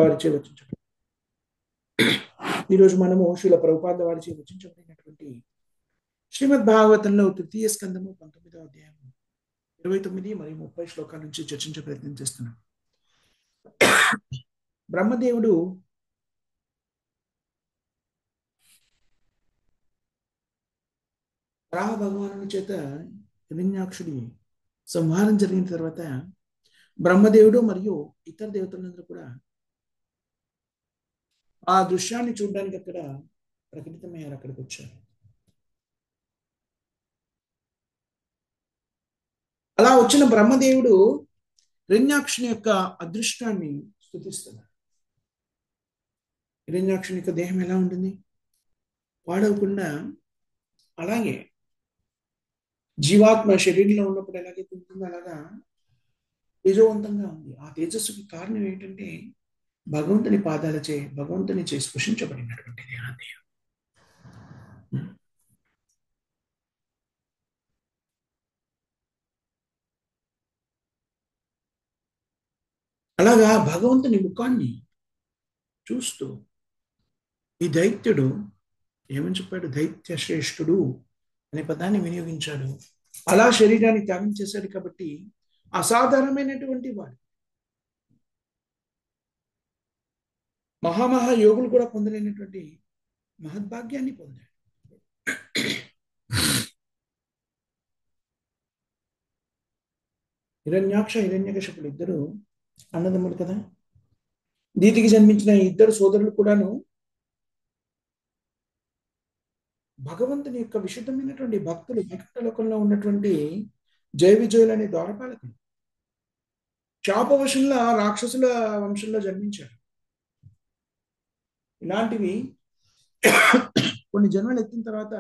వారిచే రచించబడింది. ఈరోజు మనము శ్రీల ప్రభుపాద వారిచే రచించబడినటువంటి శ్రీమద్ భాగవతంలో తృతీయ స్కందము 19వ అధ్యాయము 29 మరియు 30 శ్లోకాల నుంచి చర్చించే ప్రయత్నం చేస్తున్నాం. బ్రహ్మదేవుడు వరాహ భగవానుని చేత హిరణ్యాక్షుడి సంహారం జరిగిన తర్వాత బ్రహ్మదేవుడు మరియు ఇతర దేవతలందరూ కూడా ఆ దృశ్యాన్ని చూడడానికి అక్కడ ప్రకటితమయ్యారు, అక్కడికి వచ్చారు. అలా వచ్చిన బ్రహ్మదేవుడు హిరణ్యాక్షుని యొక్క అదృష్టాన్ని స్తుతిస్తున్నాడు. హిరణ్యాక్షుని యొక్క దేహం ఎలా ఉంటుంది? పాడవకుండా అలాగే జీవాత్మ శరీరంలో ఉన్నప్పుడు ఎలాగైతే ఉంటుందో అలాగా తేజవంతంగా ఉంది. ఆ తేజస్సుకి కారణం ఏంటంటే భగవంతుని పాదాలచే భగవంతుని చే స్పృశించబడినటువంటిది ఆ దేహం. అలాగా భగవంతుని ముఖాన్ని చూస్తూ ఈ దైత్యుడు ఏమని చెప్పాడు? దైత్య శ్రేష్ఠుడు అనే పదాన్ని వినియోగించాడు. అలా శరీరాన్ని త్యాగం చేశాడు కాబట్టి అసాధారణమైనటువంటి వాడు. మహామహా యోగులు కూడా పొందలేనటువంటి మహద్భాగ్యాన్ని పొందాడు. హిరణ్యాక్ష హిరణ్యకశిపులు ఇద్దరు అన్నదమ్ములు కదా. దీతికి జన్మించిన ఇద్దరు సోదరులు కూడాను భగవంతుని యొక్క విశుద్ధమైనటువంటి భక్తులు, వైకుంఠలోకంలో ఉన్నటువంటి జయ విజయులు అనే ద్వారపాలకులు. శాపవశంలో రాక్షసుల వంశంలో జన్మించారు. ఇలాంటివి కొన్ని జన్మలు ఎత్తిన తర్వాత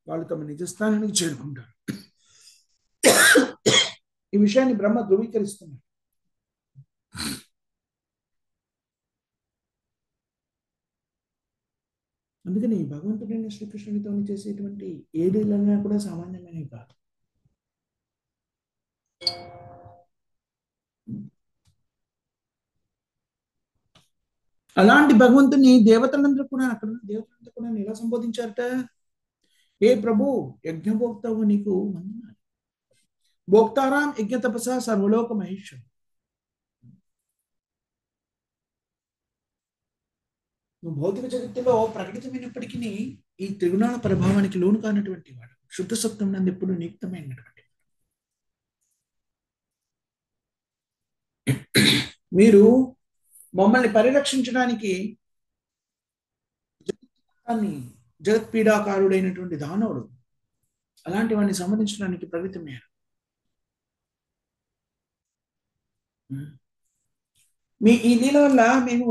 వాళ్ళు తమ నిజస్థానానికి చేరుకుంటారు. ఈ విషయాన్ని బ్రహ్మ ధృవీకరిస్తున్నారు. అందుకని భగవంతుడైన శ్రీకృష్ణునితో చేసేటువంటి ఏ లీలైనా కూడా సామాన్యమైనవి కాదు. అలాంటి భగవంతుని దేవతలందరూ కూడా అక్కడ దేవతలందరూ కూడా ఎలా సంబోధించారట? ఏ ప్రభు, యజ్ఞభోక్తవు నీకు వందనాలు. భోక్తారాం యజ్ఞ తపస సర్వలోక మహేశ్వరు. నువ్వు భౌతిక జగత్తులో ప్రకటితమైనప్పటికీ ఈ త్రిగుణాల ప్రభావానికి లోను కానటువంటి వాడు. శుద్ధ సత్వం నందు ఎప్పుడు నియుక్తమైనటువంటి మీరు మమ్మల్ని పరిరక్షించడానికి జగత్పీడాకారుడైనటువంటి దానవుడు అలాంటి వాడిని సంహరించడానికి ప్రకటితమయ్యారు. మీ ఈ లీల వల్ల మేము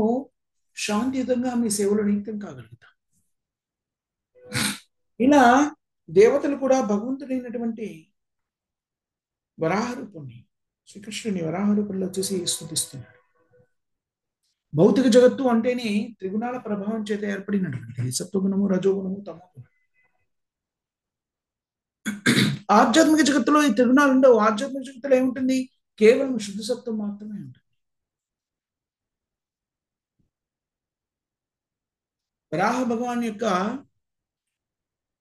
శాంతియుతంగా మీ సేవలో నియుక్తం కాగలుగుతాం. ఇలా దేవతలు కూడా భగవంతుడైనటువంటి వరాహ రూపాన్ని, శ్రీకృష్ణుని వరాహ రూపంలో చూసి స్తుతిస్తున్నారు. భౌతిక జగత్తు అంటేనే త్రిగుణాల ప్రభావం చేత ఏర్పడినటువంటిది. సత్వగుణము, రజోగుణము, తమోగుణము. ఆధ్యాత్మిక జగత్తులో ఈ త్రిగుణాలు ఉండవు. ఆధ్యాత్మిక జగత్తులో ఏముంటుంది? కేవలం శుద్ధ సత్వం మాత్రమే ఉంటుంది. వరాహ భగవాన్ యొక్క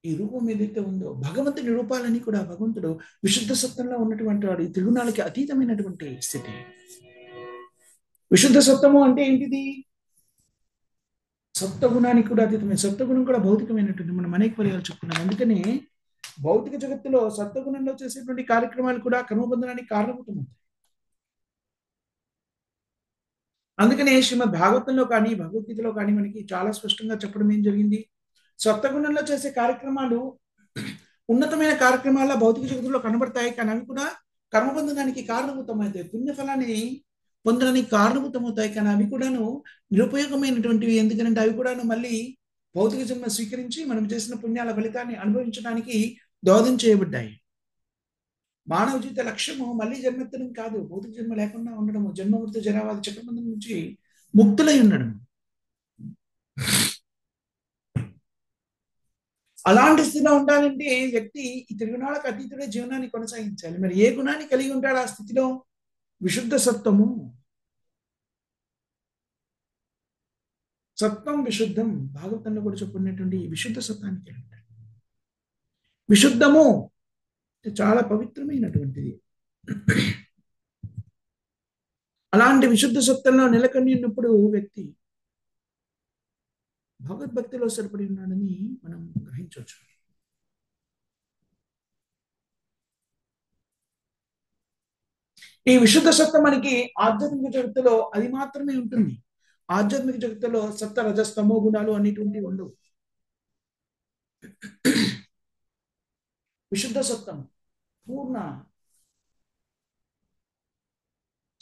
ఈ రూపం ఏదైతే ఉందో, భగవంతుని రూపాలని కూడా భగవంతుడు విశుద్ధ సత్వంలో ఉన్నటువంటి వాడు. ఈ త్రిగుణాలకి అతీతమైనటువంటి స్థితి. విశుద్ధ సత్వము అంటే ఏంటిది? సప్తగుణానికి కూడా అతీతమైన. సప్తగుణం కూడా భౌతికమైనటువంటి మనం అనేక పర్యాలు చెప్పుకున్నాం. అందుకని భౌతిక జగత్తులో సప్తగుణంలో చేసేటువంటి కార్యక్రమాలు కూడా కర్మబంధనానికి కారణమవుతుంది. అందుకనే శ్రీమద్ భాగవతంలో కానీ భగవద్గీతలో కానీ మనకి చాలా స్పష్టంగా చెప్పడం ఏం జరిగింది? సప్తగుణంలో చేసే కార్యక్రమాలు ఉన్నతమైన కార్యక్రమాల భౌతిక జగత్తులో కనబడతాయి, కానీ అవి కూడా కర్మబంధనానికి కారణభూతమవుతాయి. పుణ్యఫలాన్ని పొందడానికి కారణభూతమవుతాయి, కానీ అవి కూడాను నిరుపయోగమైనటువంటివి. ఎందుకంటే అవి కూడాను మళ్ళీ భౌతిక జన్మ స్వీకరించి మనం చేసిన పుణ్యాల ఫలితాన్ని అనుభవించడానికి దోహదం చేయబడ్డాయి. మానవ జీవిత లక్ష్యము మళ్ళీ జన్మెత్తడం కాదు, భౌతిక జన్మ లేకుండా ఉండడము, జన్మమృత జరావాది చక్రబంధం నుంచి ముక్తులై ఉండడం. అలాంటి స్థితిలో ఉండాలంటే వ్యక్తి ఈ త్రిగుణాలకు అతీతుడే జీవనాన్ని కొనసాగించాలి. మరి ఏ గుణాన్ని కలిగి ఉంటాడు ఆ స్థితిలో? విశుద్ధ సత్వము. సత్వం విశుద్ధం భాగవతంలో కూడా చెప్పుకున్నటువంటి విశుద్ధ సత్వానికి అంటారు. విశుద్ధము చాలా పవిత్రమైనటువంటిది. అలాంటి విశుద్ధ సత్వంలో నెలకొని ఉన్నప్పుడు వ్యక్తి భగవద్భక్తిలో స్థిరపడి ఉన్నాడని మనం గ్రహించవచ్చు. ఈ విశుద్ధ సత్వం మనకి ఆధ్యాత్మిక జగత్తులో అది మాత్రమే ఉంటుంది. ఆధ్యాత్మిక జగత్తులో సత్త రజస్తమో గుణాలు అనేటువంటివి ఉండవు. విశుద్ధ సత్వం పూర్ణ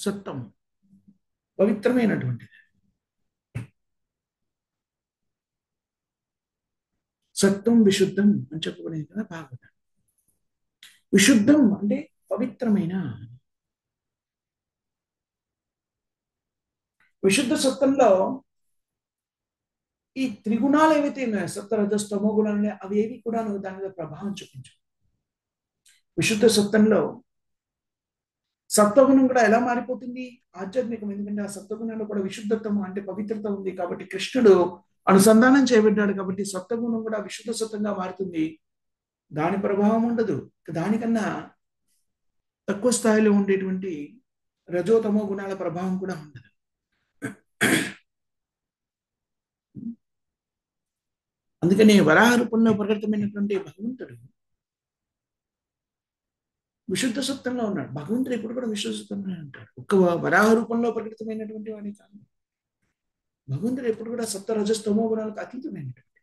సత్వం పవిత్రమైనటువంటిది. సత్వం విశుద్ధం అని చెప్పబడింది కదా భాగవతం. విశుద్ధం అంటే పవిత్రమైన. విశుద్ధ సత్వంలో ఈ త్రిగుణాలు ఏవైతే ఉన్నాయో సత్వ రజస్తమో గుణాలు అవి ఏవి కూడా దాని మీద ప్రభావం చూపించు. విశుద్ధ సత్వంలో సత్వగుణం కూడా ఎలా మారిపోతుంది ఆధ్యాత్మికం. ఎందుకంటే ఆ సత్వగుణంలో కూడా విశుద్ధత్వం అంటే పవిత్రత ఉంది కాబట్టి కృష్ణుడు అనుసంధానం చేయబడ్డాడు కాబట్టి సత్వగుణం కూడా విశుద్ధ సత్వంగా మారుతుంది. దాని ప్రభావం ఉండదు. దానికన్నా తక్కువ స్థాయిలో ఉండేటువంటి రజోతమో గుణాల ప్రభావం కూడా ఉండదు. అందుకని వరాహ రూపంలో ప్రకటితమైనటువంటి భగవంతుడు విశుద్ధ సత్వంలో ఉన్నాడు. భగవంతుడు ఎప్పుడు కూడా విశుద్ధ సత్వంలో ఉంటాడు. ఒక్క వరాహ రూపంలో ప్రకటితమైనటువంటి వాడి కాదు. భగవంతుడు ఎప్పుడు కూడా సప్త రజస్తమో గుణాలకు అతీతమైనటువంటి.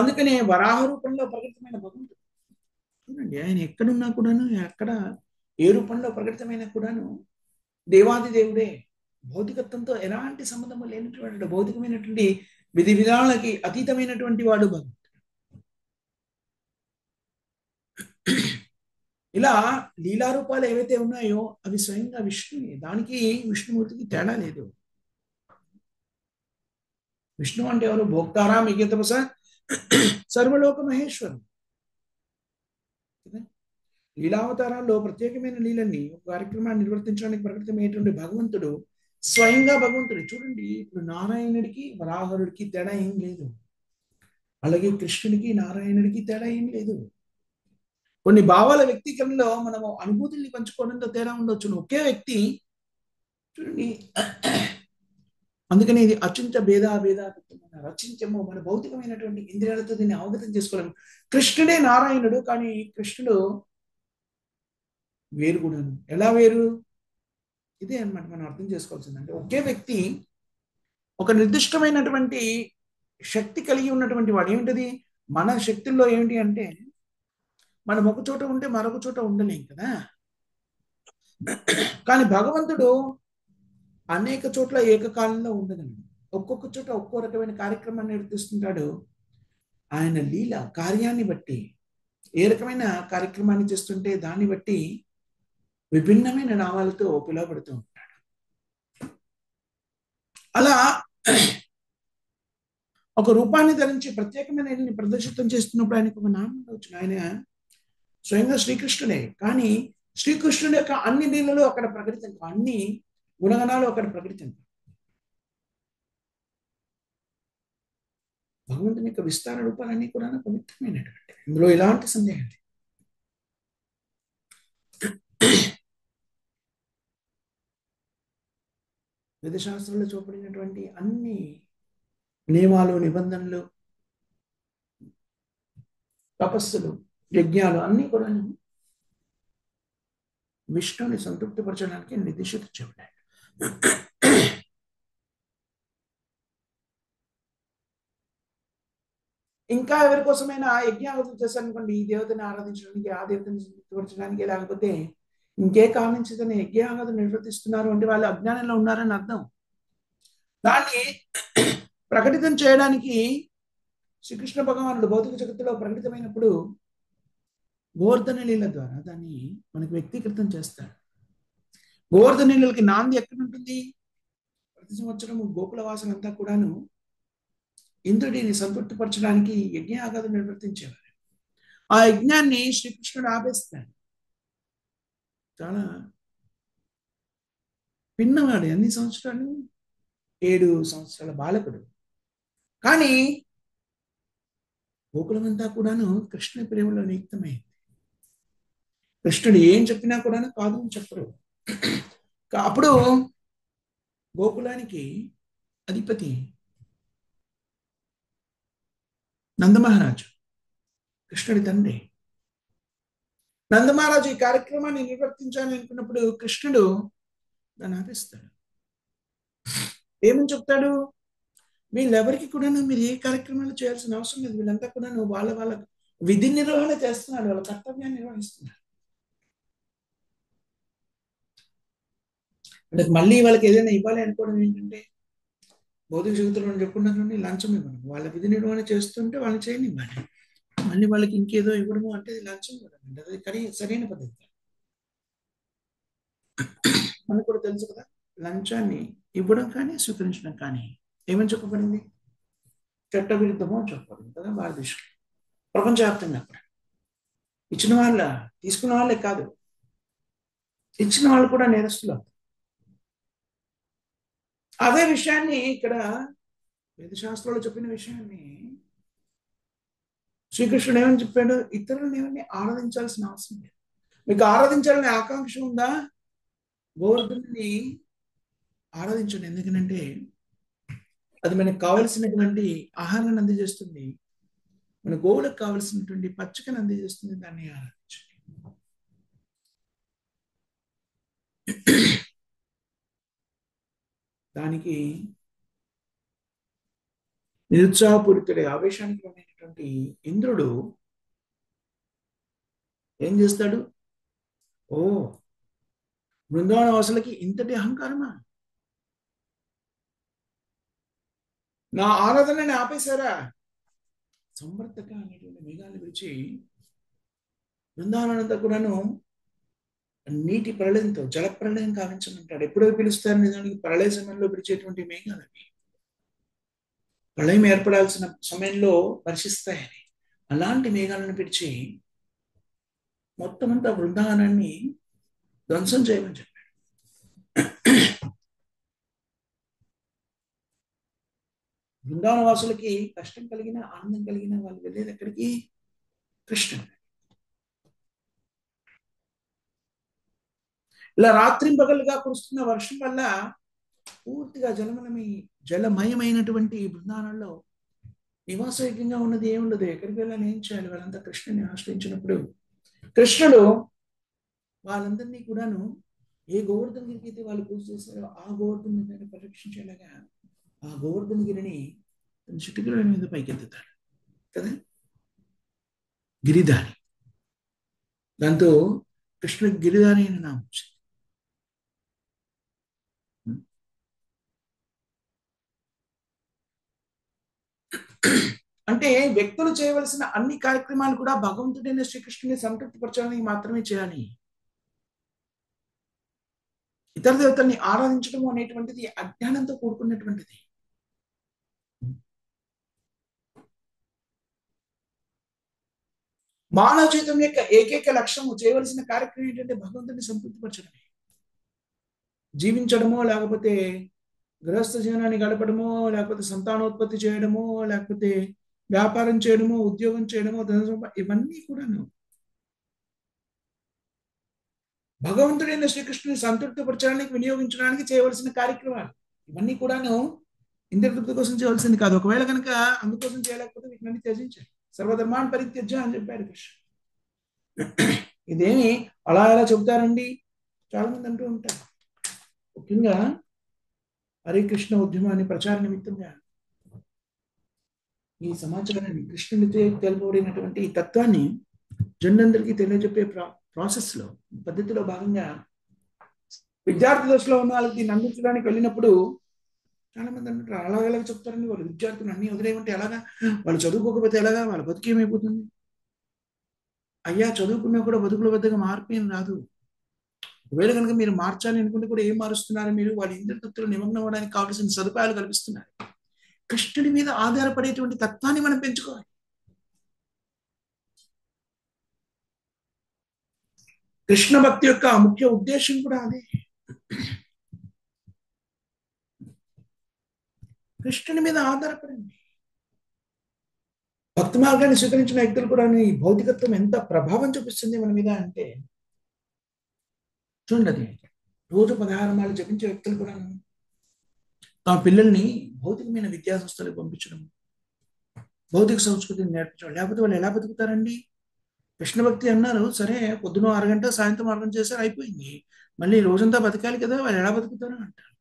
అందుకనే వరాహ రూపంలో ప్రకటితమైన భగవంతుడు చూడండి. ఆయన ఎక్కడున్నా కూడాను ఎక్కడ ఏ రూపంలో ప్రకటితమైన కూడాను దేవాది దేవుడే. భౌతికత్వంతో ఎలాంటి సంబంధము లేనటువంటి భౌతికమైనటువంటి విధి విధానాలకి అతీతమైనటువంటి వాడు భగవంతుడు. ఇలా లీలారూపాలు ఏవైతే ఉన్నాయో అవి స్వయంగా విష్ణుని. దానికి విష్ణుమూర్తికి తేడా లేదు. విష్ణు అంటే ఎవరు? భోక్తారాం యజ్ఞతపస సర్వలోక మహేశ్వరం. లీలావతారాల్లో ప్రత్యేకమైన లీలన్నీ ఒక కార్యక్రమాన్ని నిర్వర్తించడానికి ప్రకటితమైనటువంటి భగవంతుడు స్వయంగా భగవంతుడు. చూడండి ఇప్పుడు నారాయణుడికి వరాహరుడికి తేడా ఏం లేదు. అలాగే కృష్ణుడికి నారాయణుడికి తేడా ఏం లేదు. కొన్ని భావాల వ్యక్తీకరణలో మనము అనుభూతుల్ని పంచుకోవడంతో తేడా ఉండొచ్చు. ఒకే వ్యక్తి చూడండి. అందుకని ఇది అచింత భేద రచించము. మన భౌతికమైనటువంటి ఇంద్రియాలతో దీన్ని అవగతం చేసుకోలేము. కృష్ణుడే నారాయణుడు కానీ కృష్ణుడు వేరు కూడా. ఎలా వేరు? ఇదే అన్నమాట మనం అర్థం చేసుకోవాల్సింది. అంటే ఒకే వ్యక్తి ఒక నిర్దిష్టమైనటువంటి శక్తి కలిగి ఉన్నటువంటి వాడు. ఏమిటది? మన శక్తుల్లో ఏమిటి అంటే మనం ఒక చోట ఉంటే మరొక చోట ఉండలేం కదా. కానీ భగవంతుడు అనేక చోట్ల ఏకకాలంలో ఉండగలడు. ఒక్కొక్క చోట ఒక్కో రకమైన కార్యక్రమాన్ని నిర్వర్తిస్తుంటాడు. ఆయన లీల కార్యాన్ని బట్టి ఏ రకమైన కార్యక్రమాన్ని చేస్తుంటే దాన్ని బట్టి విభిన్నమైన నామాలతో పిలువబడుతూ ఉంటాడు. అలా ఒక రూపాన్ని ధరించి ప్రత్యేకమైన ప్రదర్శితం చేస్తున్నప్పుడు ఆయనకు ఒక నామం ఉండవచ్చు. ఆయన స్వయంగా శ్రీకృష్ణుడే. కానీ శ్రీకృష్ణుడి యొక్క అన్ని లీలలు అక్కడ ప్రకటితం, అన్ని గుణగణాలు అక్కడ ప్రకటితం. భగవంతుని యొక్క విస్తార రూపాలన్నీ కూడా పవిత్రమైనటువంటి. ఇందులో ఎలాంటి సందేహం లేదు. వేదశాస్త్రంలో చూపడినటువంటి అన్ని నియమాలు, నిబంధనలు, తపస్సులు, యజ్ఞాలు అన్నీ కూడా విష్ణుని సంతృప్తిపరచడానికి నిర్దేశిత చేయబడ్డాయి. ఇంకా ఎవరి కోసమైనా యజ్ఞావతులు చేశారనుకోండి, ఈ దేవతని ఆరాధించడానికి, ఆ దేవతని సంతృప్తిపరచడానికి, లేకపోతే ఇంకే కారణం చేతనే యజ్ఞావతులు నిర్వర్తిస్తున్నారు అంటే వాళ్ళు అజ్ఞానంలో ఉన్నారని అర్థం. దాన్ని ప్రకటితం చేయడానికి శ్రీకృష్ణ భగవానుడు భౌతిక జగత్తులో ప్రకటితమైనప్పుడు గోవర్ధన లీల ద్వారా దాన్ని మనకు వ్యక్తీకృతం చేస్తాడు. గోవర్ధన లీలకి నాంది ఎక్కడ ఉంటుంది? ప్రతి సంవత్సరం గోకుల వాసనంతా కూడాను ఇంద్రుడిని సంతృప్తిపరచడానికి యజ్ఞయాగాలు నిర్వర్తించేవారు. ఆ యజ్ఞాన్ని శ్రీకృష్ణుడు ఆపేస్తాడు. చాలా పిన్నవాడు, ఎన్ని సంవత్సరాలు? 7 సంవత్సరాల బాలకుడు. కానీ గోకులమంతా కూడాను కృష్ణ ప్రేమలో నియుక్తమైంది. కృష్ణుడు ఏం చెప్పినా కూడాను కాదు అని చెప్పరు. అప్పుడు గోకులానికి అధిపతి నందమహారాజు, కృష్ణుడి తండ్రి. నందమహారాజు ఈ కార్యక్రమాన్ని నిర్వర్తించాలని అనుకున్నప్పుడు కృష్ణుడు దాన్ని ఆపిస్తాడు. ఏమని చెప్తాడు? వీళ్ళెవరికి కూడా మీరు ఏ కార్యక్రమాలు చేయాల్సిన అవసరం లేదు. వీళ్ళంతా కూడా వాళ్ళ వాళ్ళ విధి నిర్వహణ చేస్తున్నాడు, వాళ్ళ కర్తవ్యాన్ని నిర్వహిస్తున్నారు. అంటే మళ్ళీ వాళ్ళకి ఏదైనా ఇవ్వాలి అనుకోవడం ఏంటంటే, భౌతిక జగత్తులో మనం చెప్పుకున్నాను, లంచం ఇవ్వడం. వాళ్ళ విధి నిర్వహణ చేస్తుంటే వాళ్ళని చేయనివ్వాలి. మళ్ళీ వాళ్ళకి ఇంకేదో ఇవ్వడము అంటే లంచం ఇవ్వడం అంటే అది సరైన పద్ధతి. మనకు కూడా తెలుసు కదా, లంచాన్ని ఇవ్వడం కానీ స్వీకరించడం కానీ ఏమని చెప్పబడింది? చట్టవిరుద్ధమో అని చెప్పబడింది కదా భారతదేశం, ప్రపంచవ్యాప్తంగా కూడా. ఇచ్చిన వాళ్ళ, తీసుకున్న వాళ్ళే కాదు, ఇచ్చిన వాళ్ళు కూడా నేరస్తులు. అదే విషయాన్ని ఇక్కడ వేదశాస్త్రంలో చెప్పిన విషయాన్ని శ్రీకృష్ణుడు ఏమని చెప్పాడు? ఇతరులను ఏమని ఆరాధించాల్సిన అవసరం లేదు. మీకు ఆరాధించాలనే ఆకాంక్ష ఉందా? గోవర్ధనుని ఆరాధించండి. ఎందుకంటే అది మనకు కావలసినటువంటి ఆహారాన్ని అందజేస్తుంది, మన గోవులకు కావలసినటువంటి పచ్చికను అందజేస్తుంది. దాన్ని ఆరాధించండి. దానికి నిరుత్సాహపూరితుడి ఆవేశానికి లోనైనటువంటి ఇంద్రుడు ఏం చేస్తాడు? ఓ, బృందావన వాసులకి ఇంతటి అహంకారమా? నా ఆరాధనని ఆపేశారా? సంవర్తక అనేటువంటి మేఘాలను పిలిచి బృందావనంతా కూడాను నీటి ప్రళయంతో జల ప్రళయం కావించమంటాడు. ఎప్పుడో పిలుస్తారు నిజానికి? ప్రళయ సమయంలో పిలిచేటువంటి మేఘాలవి ప్రళయం ఏర్పడాల్సిన సమయంలో వర్షిస్తాయని. అలాంటి మేఘాలను పిలిచి మొత్తం అంతా బృందావనాన్ని ధ్వంసం చేయమని చెప్పాడు. బృందావన వాసులకి కష్టం కలిగిన, ఆనందం కలిగిన వాళ్ళు వెళ్ళేది ఎక్కడికి? కృష్ణుడు. ఇలా రాత్రింపగలుగా కురుస్తున్న వర్షం వల్ల పూర్తిగా జలమయమైనటువంటి బృందావనంలో నివాసయోగ్యంగా ఉన్నది ఏముండదు. ఎక్కడికి వెళ్ళాలి, ఏం చేయాలి? వాళ్ళంతా కృష్ణుని ఆశ్రయించినప్పుడు కృష్ణుడు వాళ్ళందరినీ కూడాను ఏ గోవర్ధన గిరికి అయితే వాళ్ళు పూజ చేశారో ఆ గోవర్ధన గిరిని పరిరక్షించేలాగా ఆ గోవర్ధన గిరిని తన చిటికల మీద పైకెత్తుతాడు కదా, గిరిధారి. దాంతో కృష్ణుడికి గిరిధారి అని నామం వచ్చింది. అంటే వ్యక్తులు చేయవలసిన అన్ని కార్యక్రమాలు కూడా భగవంతుడైన శ్రీకృష్ణుని సంతృప్తిపరచడానికి మాత్రమే చేయాలి. ఇతర దేవతల్ని ఆరాధించడం అనేటువంటిది అజ్ఞానంతో కూడుకున్నటువంటిది. మానవ జీవితం యొక్క ఏకైక లక్ష్యము, చేయవలసిన కార్యక్రమం ఏంటంటే భగవంతుడిని సంతృప్తిపరచడమే. జీవించడమో, లేకపోతే గృహస్థ జీవనాన్ని గడపడమో, లేకపోతే సంతానోత్పత్తి చేయడమో, లేకపోతే వ్యాపారం చేయడమో, ఉద్యోగం చేయడమో, ఇవన్నీ కూడాను భగవంతుడైన శ్రీకృష్ణుని సంతృప్తిపరచడానికి, వినియోగించడానికి చేయవలసిన కార్యక్రమాలు. ఇవన్నీ కూడాను ఇంద్రతృప్తి కోసం చేయవలసింది కాదు. ఒకవేళ కనుక అందుకోసం చేయలేకపోతే వీటిని త్యజించాలి. సర్వధర్మాన్ని పరిత్యజ్య అని చెప్పారు కృష్ణ. ఇదేమి అలా ఎలా చెబుతారండి? చాలా మంది అంటూ ఉంటారు. ముఖ్యంగా హరే కృష్ణ ఉద్యమాన్ని ప్రచార నిమిత్తంగా ఈ సమాచారాన్ని, కృష్ణుని తెలుపబడినటువంటి ఈ తత్వాన్ని జనులందరికీ తెలియజెప్పే ప్రాసెస్లో, పద్ధతిలో భాగంగా విద్యార్థి దశలో ఉన్న వాళ్ళకి దీన్ని అందించడానికి వెళ్ళినప్పుడు చాలా మంది అంటారు, అలా ఎలాగ చెప్తారండి? వాళ్ళు విద్యార్థులు అన్ని వదిలేయమంటే ఎలాగా? వాళ్ళు చదువుకోకపోతే ఎలాగా? వాళ్ళ బతుకు ఏమైపోతుంది? అయ్యా, చదువుకున్నా కూడా బతుకుల వద్దగా మార్పు ఏం రాదు. ఒకవేళ కనుక మీరు మార్చాలి అనుకుంటే కూడా ఏం మారుస్తున్నారు మీరు? వాళ్ళ ఇంద్రతృప్తిలో నిమగ్నం అవ్వడానికి కావాల్సిన సదుపాయాలు కల్పిస్తున్నారు. కృష్ణుడి మీద ఆధారపడేటువంటి తత్వాన్ని మనం పెంచుకోవాలి. కృష్ణ భక్తి యొక్క ముఖ్య ఉద్దేశం కూడా అదే. కృష్ణుని మీద ఆధారపడండి. భక్తి మార్గాన్ని స్వీకరించిన వ్యక్తులు కూడా ఈ భౌతికత్వం ఎంత ప్రభావం చూపిస్తుంది మన మీద అంటే చూడండి. అది రోజు 16 మాలు జపించే వ్యక్తులు కూడా తమ పిల్లల్ని భౌతికమైన విద్యా సంస్థలకు పంపించడం, భౌతిక సంస్కృతిని నేర్పించడం. లేకపోతే వాళ్ళు ఎలా బతుకుతారండి? కృష్ణ భక్తి అన్నారు సరే, పొద్దున అరగంట సాయంత్రం అరగంట చేశారు అయిపోయింది. మళ్ళీ రోజంతా బతకాలి కదా, వాళ్ళు ఎలా బతుకుతారు అంటారు.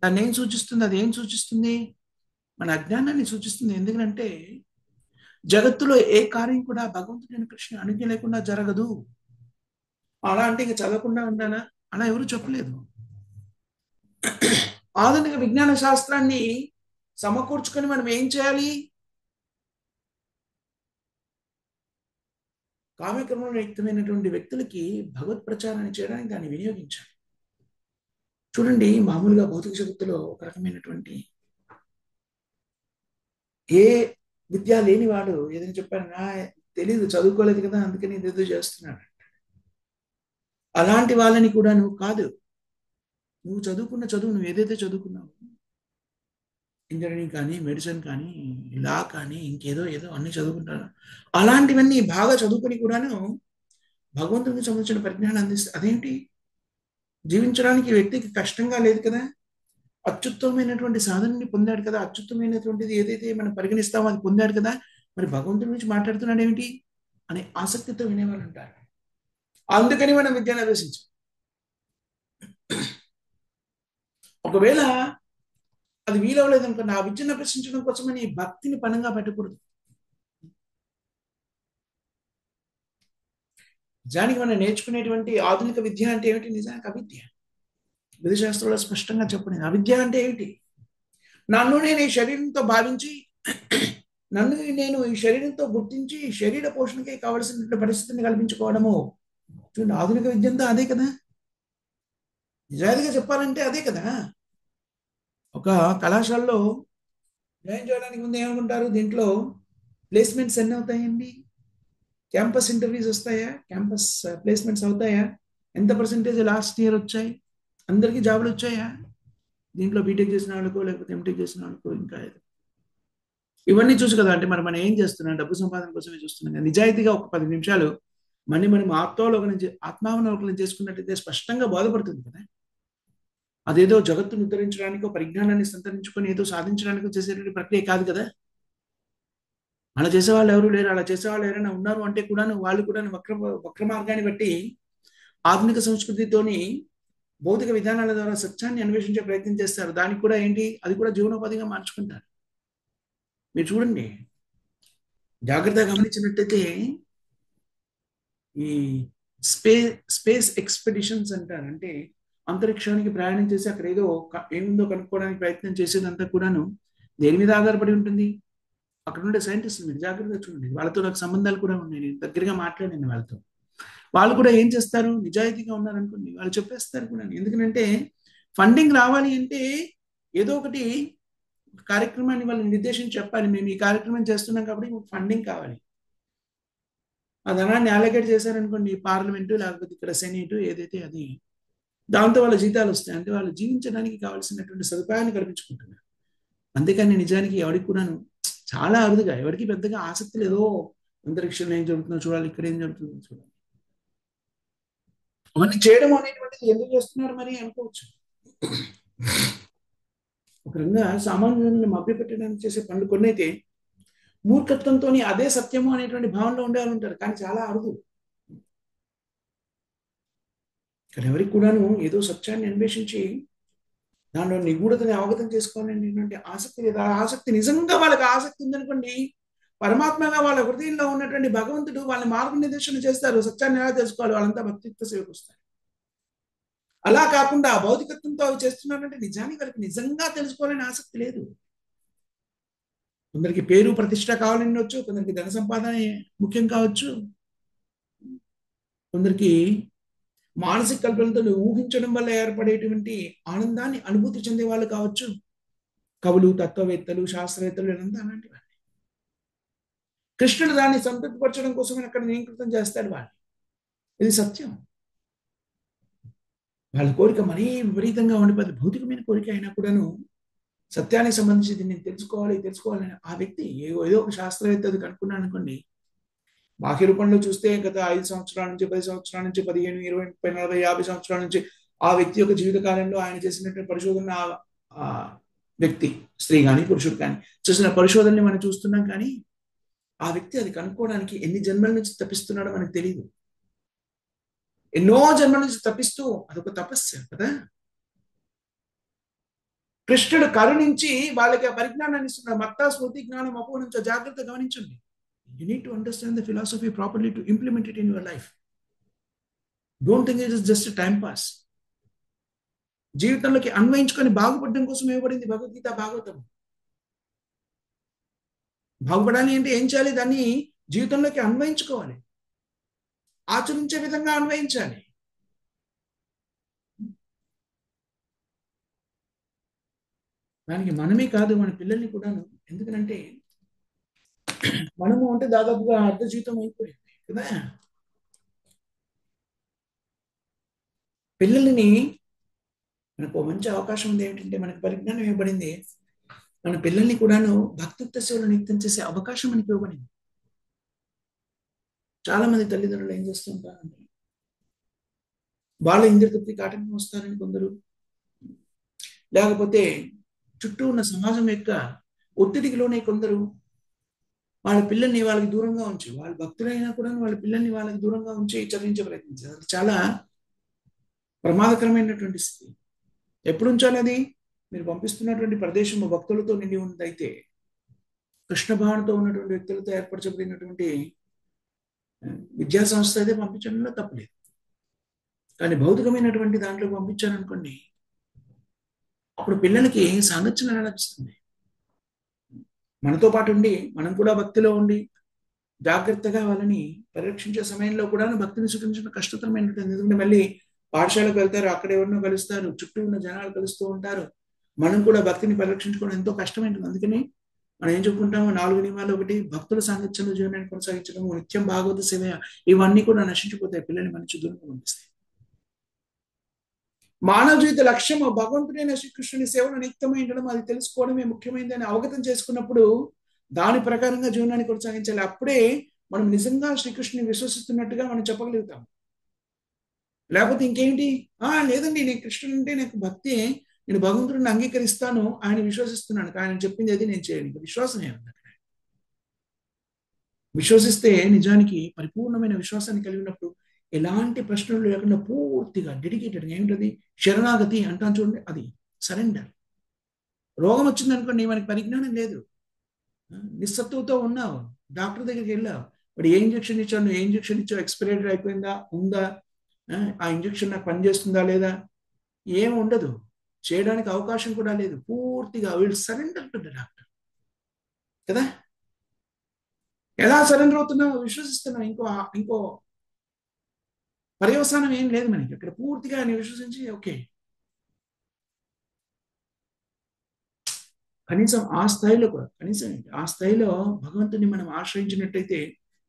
దాన్ని ఏం సూచిస్తుంది? అది ఏం సూచిస్తుంది? మన అజ్ఞానాన్ని సూచిస్తుంది. ఎందుకంటే జగత్తులో ఏ కార్యం కూడా భగవంతుడైన కృష్ణ అనుజ్ఞ లేకుండా జరగదు. అలా అంటే ఇంక చదవకుండా ఉండాలా? అలా ఎవరు చెప్పలేదు. ఆధునిక విజ్ఞాన శాస్త్రాన్ని సమకూర్చుకొని మనం ఏం చేయాలి? కామ్యక్రమంలో వ్యక్తమైనటువంటి వ్యక్తులకి భగవత్ ప్రచారాన్ని చేయడానికి దాన్ని వినియోగించాలి. చూడండి, మామూలుగా భౌతిక జగత్తులో ఒక రకమైనటువంటి ఏ విద్య లేని వాడు ఏదైనా చెప్పారు, తెలీదు, చదువుకోలేదు కదా అందుకని ఇదేదో చేస్తున్నాడు. అలాంటి వాళ్ళని కూడా నువ్వు కాదు, నువ్వు చదువుకున్న చదువు, నువ్వు ఏదైతే చదువుకున్నావు, ఇంజనీరింగ్ కానీ, మెడిసిన్ కానీ, లా కానీ, ఇంకేదో ఏదో అన్ని చదువుకుంటారు. అలాంటివన్నీ బాగా చదువుకొని కూడాను భగవంతుడికి సంబంధించిన పరిజ్ఞానం అందిస్తే అదేంటి? జీవించడానికి వ్యక్తికి కష్టంగా లేదు కదా, అత్యుత్తమైనటువంటి సాధనని పొందాడు కదా, అత్యుత్తమైనటువంటిది ఏదైతే మనం పరిగణిస్తామో అది పొందాడు కదా, మరి భగవంతుడి గురించి మాట్లాడుతున్నాడు ఏమిటి అనే ఆసక్తితో వినేవాళ్ళు ఉంటారు. అందుకని మనం విద్యను అభ్యసించాం. ఒకవేళ అది వీలవలేదు అనుకోండి, ఆ విద్యను అభ్యసించడం కోసమని భక్తిని పనంగా పెట్టకూడదు. నిజానికి మనం నేర్చుకునేటువంటి ఆధునిక విద్య అంటే ఏమిటి? నిజానికి అవిద్య. విధిశాస్త్రంలో స్పష్టంగా చెప్పండి, అవిద్య అంటే ఏమిటి? నన్ను నేను ఈ శరీరంతో భావించి, నన్ను నేను ఈ శరీరంతో గుర్తించి శరీర పోషణకి కావలసినటువంటి పరిస్థితిని కల్పించుకోవడము. చూడండి, ఆధునిక విద్య అంతా అదే కదా. నిజాయితీగా చెప్పాలంటే అదే కదా. ఒక కళాశాలలో జాయిన్ చేయడానికి ముందు ఏమనుకుంటారు? దీంట్లో ప్లేస్మెంట్స్ ఎన్ని అవుతాయండి? క్యాంపస్ ఇంటర్వ్యూస్ వస్తాయా? క్యాంపస్ ప్లేస్మెంట్స్ అవుతాయా? ఎంత పర్సెంటేజ్ లాస్ట్ ఇయర్ వచ్చాయి? అందరికీ జాబులు వచ్చాయా? దీంట్లో బీటెక్ చేసిన వాళ్ళకో లేకపోతే ఎంటెక్ చేసిన వాళ్ళకో ఇంకా ఏదో. ఇవన్నీ చూసి కదా అంటే మనం ఏం చేస్తున్నాం? డబ్బు సంపాదన కోసమే చూస్తున్నాం. నిజాయితీగా ఒక 10 నిమిషాలు మనం ఆత్మావలోకనం చేసుకున్నట్టయితే స్పష్టంగా బోధపడుతుంది కదా. అదేదో జగత్తును ఉద్ధరించడానికో పరిజ్ఞానాన్ని సంతరించుకొని ఏదో సాధించడానికో చేసేటువంటి ప్రక్రియ కాదు కదా. అలా చేసేవాళ్ళు ఎవరు లేరు. అలా చేసేవాళ్ళు ఎవరైనా ఉన్నారు అంటే కూడా వాళ్ళు కూడా వక్ర మార్గాన్ని బట్టి ఆధునిక సంస్కృతితోని భౌతిక విధానాల ద్వారా సత్యాన్ని అన్వేషించే ప్రయత్నం చేస్తారు. దానికి కూడా ఏంటి, అది కూడా జీవనోపాధిగా మార్చుకుంటారు. మీరు చూడండి, జాగ్రత్తగా గమనించినట్టయితే ఈ స్పేస్ ఎక్స్పెడిషన్స్ అంటారు. అంటే అంతరిక్షానికి ప్రయాణం చేసి అక్కడ ఏదో ఏముందో కనుక్కోవడానికి ప్రయత్నం చేసేదంతా కూడాను దేని మీద ఆధారపడి ఉంటుంది? అక్కడ ఉండే సైంటిస్టులు మీరు జాగ్రత్తగా చూడండి, వాళ్ళతో నాకు సంబంధాలు కూడా ఉన్నాయి, నేను దగ్గరగా మాట్లాడాను వాళ్ళతో. వాళ్ళు కూడా ఏం చేస్తారు? నిజాయితీగా ఉన్నారనుకోండి, వాళ్ళు చెప్పేస్తారు కూడా. ఎందుకంటే ఫండింగ్ రావాలి అంటే ఏదో ఒకటి కార్యక్రమాన్ని వాళ్ళు నిర్దేశించి చెప్పాలి, మేము ఈ కార్యక్రమం చేస్తున్నాం కాబట్టి ఫండింగ్ కావాలి. ఆ ధనాన్ని అలొకేట్ చేశారనుకోండి, పార్లమెంటు లేకపోతే ఇక్కడ సెనేట్ ఏదైతే అది, దాంతో వాళ్ళ జీతాలు వస్తాయి. అంటే వాళ్ళు జీవించడానికి కావాల్సినటువంటి సదుపాయాన్ని కల్పించుకుంటున్నారు. అంతేకాని నిజానికి ఎవరికి కూడాను చాలా అరుదుగా ఎవరికి పెద్దగా ఆసక్తి లేదో అంతరిక్షంలో ఏం జరుగుతుందో చూడాలి, ఇక్కడ ఏం జరుగుతుందో చూడాలి. అవన్నీ చేయడం అనేటువంటిది ఎందుకు చేస్తున్నారు మరి అనుకోవచ్చు. ఒక రంగా సామాన్యులను మభ్యపెట్టడానికి చేసే పనులు కొన్ని అయితే మూర్ఖత్వంతో అదే సత్యము అనేటువంటి భావనలో ఉండేవాళ్ళు ఉంటారు, కానీ చాలా అరుదు. ఇక్కడ ఎవరికి కూడాను ఏదో సత్యాన్ని అన్వేషించి దానిలో నిగూఢతని అవగతం చేసుకోవాలనేటువంటి ఆసక్తి లేదు. ఆ ఆసక్తి నిజంగా వాళ్ళకి ఆసక్తి ఉందనుకోండి, పరమాత్మగా వాళ్ళ హృదయంలో ఉన్నటువంటి భగవంతుడు వాళ్ళని మార్గనిర్దేశనం చేస్తారు. సత్యాన్ని ఎలా తెలుసుకోవాలి, వాళ్ళంతా భక్తిత్వ సేవకు వస్తారు. అలా కాకుండా ఆ భౌతికత్వంతో అవి చేస్తున్నారంటే నిజానికి వాళ్ళకి నిజంగా తెలుసుకోవాలని ఆసక్తి లేదు. కొందరికి పేరు ప్రతిష్ట కావాలని ఉండొచ్చు, కొందరికి ధన సంపాదన ముఖ్యం కావచ్చు, కొందరికి మానసిక కల్పనతో ఊహించడం వల్ల ఏర్పడేటువంటి ఆనందాన్ని అనుభూతి చెందే వాళ్ళు కావచ్చు. కవులు, తత్వవేత్తలు, శాస్త్రవేత్తలు ఇదంతా అలాంటి వాళ్ళు. కృష్ణుడు దాన్ని సంతృప్తిపరచడం కోసం అక్కడ నియంకృతం చేస్తాడు వాళ్ళు. ఇది సత్యం. వాళ్ళ కోరిక మరీ విపరీతంగా ఉండిపోతుంది. భౌతికమైన కోరిక అయినా కూడాను సత్యానికి సంబంధించి దీన్ని తెలుసుకోవాలని ఆ వ్యక్తి ఏదో ఒక శాస్త్రవేత్త అది కనుక్కున్నాను అనుకోండి, బాహ్య రూపంలో చూస్తే గత 5 సంవత్సరాల నుంచి, 10 సంవత్సరాల నుంచి, 15, 20, 30, 40, 50 సంవత్సరాల నుంచి ఆ వ్యక్తి యొక్క జీవిత కాలంలో ఆయన చేసినటువంటి పరిశోధన, ఆ వ్యక్తి స్త్రీ కానీ పురుషుడు కానీ చేసిన పరిశోధనని మనం చూస్తున్నాం. కానీ ఆ వ్యక్తి అది కనుక్కోవడానికి ఎన్ని జన్మల నుంచి తప్పిస్తున్నాడో మనకు తెలియదు. ఎన్నో జన్మల నుంచి తప్పిస్తూ అదొక తపస్సు కదా. కృష్ణుడు కరుణించి వాళ్ళకి ఆ పరిజ్ఞానాన్ని ఇస్తున్నాడు. మత్తా స్మృతి జ్ఞానం అపో నుంచి జాగ్రత్త గమనించండి. You need to understand the philosophy properly to implement it in your life. Don't think it is just time pass. జీవితంలోకి అన్వయించుకొని బాగుపడడం కోసం ఇవ్వబడింది భగవద్గీత, భాగవతం. బాగుపడాలి అంటే ఏం చేయాలి? దాన్ని జీవితంలోకి అన్వయించుకోవాలి, ఆచరించే విధంగా అన్వయించాలి. దానికి మనమే కాదు, మన పిల్లల్ని కూడాను. ఎందుకంటే మనము అంటే దాదాపుగా అర్ధ జీవితం అయిపోయింది కదా. పిల్లల్ని మనకు మంచి అవకాశం ఉంది. ఏంటంటే మనకు పరిజ్ఞానం ఇవ్వబడింది. మన పిల్లల్ని కూడాను భక్తియుక్త సేవలు నిత్యం చేసే అవకాశం మనకి ఇవ్వబడింది. చాలా మంది తల్లిదండ్రులు ఏం చేస్తూ ఉంటారంటే వాళ్ళ ఇంద్రియ తృప్తికి ఆటంకం వస్తారని కొందరు, లేకపోతే చుట్టూ ఉన్న సమాజం యొక్క ఒత్తిడికి లోనే కొందరు వాళ్ళ పిల్లల్ని వాళ్ళకి దూరంగా ఉంచి, వాళ్ళ భక్తులైనా కూడా వాళ్ళ పిల్లల్ని వాళ్ళకి దూరంగా ఉంచి చదివించే ప్రయత్నించారు. అది చాలా ప్రమాదకరమైనటువంటి స్థితి. ఎప్పుడు ఉంచాలి అది? మీరు పంపిస్తున్నటువంటి ప్రదేశం భక్తులతో నిండి ఉన్నదైతే, కృష్ణ భావనతో ఉన్నటువంటి వ్యక్తులతో ఏర్పరచబడినటువంటి విద్యా సంస్థ అయితే పంపించడంలో తప్పలేదు. కానీ భౌతికమైనటువంటి దాంట్లో పంపించారనుకోండి, అప్పుడు పిల్లలకి సాంగత్యం లభిస్తుంది. మనతో పాటు ఉండి మనం కూడా భక్తిలో ఉండి జాగ్రత్తగా వాళ్ళని పరిరక్షించే సమయంలో కూడా భక్తిని చూపించడం కష్టతరమైనటువంటి. ఎందుకంటే మళ్ళీ పాఠశాలకు వెళ్తారు, అక్కడ ఎవరినో కలుస్తారు, చుట్టూ ఉన్న జనాలు కలుస్తూ ఉంటారు. మనం కూడా భక్తిని పరిరక్షించుకోవడం ఎంతో కష్టమైంటుంది. అందుకని మనం ఏం చెప్పుకుంటాము, 4 నియమాలు. ఒకటి, భక్తుల సాంగత్యంలో జీవనాన్ని కొనసాగించడం, నిత్యం భాగవత సేవ, ఇవన్నీ కూడా నశించిపోతాయి, పిల్లల్ని మంచి దూరంగా పంపిస్తాయి. మానవ జీవిత లక్ష్యం భగవంతుడైన శ్రీకృష్ణుని సేవను నిత్యమై ఉండడం, అది తెలుసుకోవడమే ముఖ్యమైనదని అవగతం చేసుకున్నప్పుడు దాని ప్రకారంగా జీవనాన్ని కొనసాగించాలి. అప్పుడే మనం నిజంగా శ్రీకృష్ణుని విశ్వసిస్తున్నట్టుగా మనం చెప్పగలుగుతాం. లేకపోతే ఇంకేంటి, లేదండి నేను కృష్ణుడు అంటే నాకు భక్తి, నేను భగవంతుడిని అంగీకరిస్తాను, ఆయన విశ్వసిస్తున్నాను, ఆయన చెప్పింది అది నేను చేయను. విశ్వాసం ఏమన్నా? విశ్వసిస్తే నిజానికి పరిపూర్ణమైన విశ్వాసాన్ని కలిగినప్పుడు ఎలాంటి ప్రశ్నలు లేకుండా పూర్తిగా డెడికేటెడ్ ఏమిటది, శరణాగతి అంటాను చూడండి, అది సరెండర్. రోగం వచ్చింది అనుకోండి, మనకి పరిజ్ఞానం లేదు, నిస్సత్తువతో ఉన్నావు, డాక్టర్ దగ్గరికి వెళ్ళావు, వాడు ఏ ఇంజక్షన్ ఇచ్చావు, ఏ ఇంజక్షన్ ఇచ్చావు, ఎక్స్పైరీ అయిపోయిందా, ఉందా, ఆ ఇంజక్షన్ నాకు పనిచేస్తుందా లేదా, ఏం ఉండదు, చేయడానికి అవకాశం కూడా లేదు. పూర్తిగా వీళ్ళు సరెండర్ టు ద డాక్టర్ కదా. ఎలా సరెండర్ అవుతున్నావు? విశ్వసిస్తున్నావు. ఇంకో పర్యవసానం ఏం లేదు మనకి అక్కడ. పూర్తిగా ఆయన విశ్వసించి ఓకే, కనీసం ఆ స్థాయిలో కూడా, కనీసం ఆ స్థాయిలో భగవంతుని మనం ఆశ్రయించినట్టయితే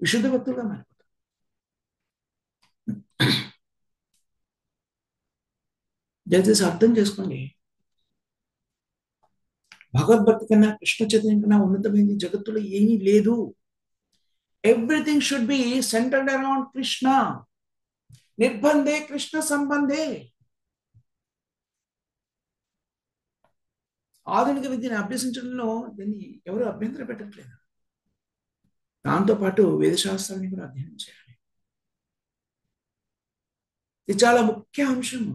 విశుద్ధ భక్తులుగా మారిపోతాం. దయచేసి అర్థం చేసుకోండి, భగవద్భక్తి కన్నా, కృష్ణ చైతన్యం కన్నా ఉన్నతమైంది జగత్తులో ఏమీ లేదు. Everything should be centred around Krishna. నిర్బంధే కృష్ణ సంబంధే. ఆధునిక విద్యను అభ్యసించడంలో దీన్ని ఎవరు అభ్యంతర పెట్టట్లేదు. దాంతోపాటు వేదశాస్త్రాన్ని కూడా అధ్యయనం చేయాలి. ఇది చాలా ముఖ్య అంశం.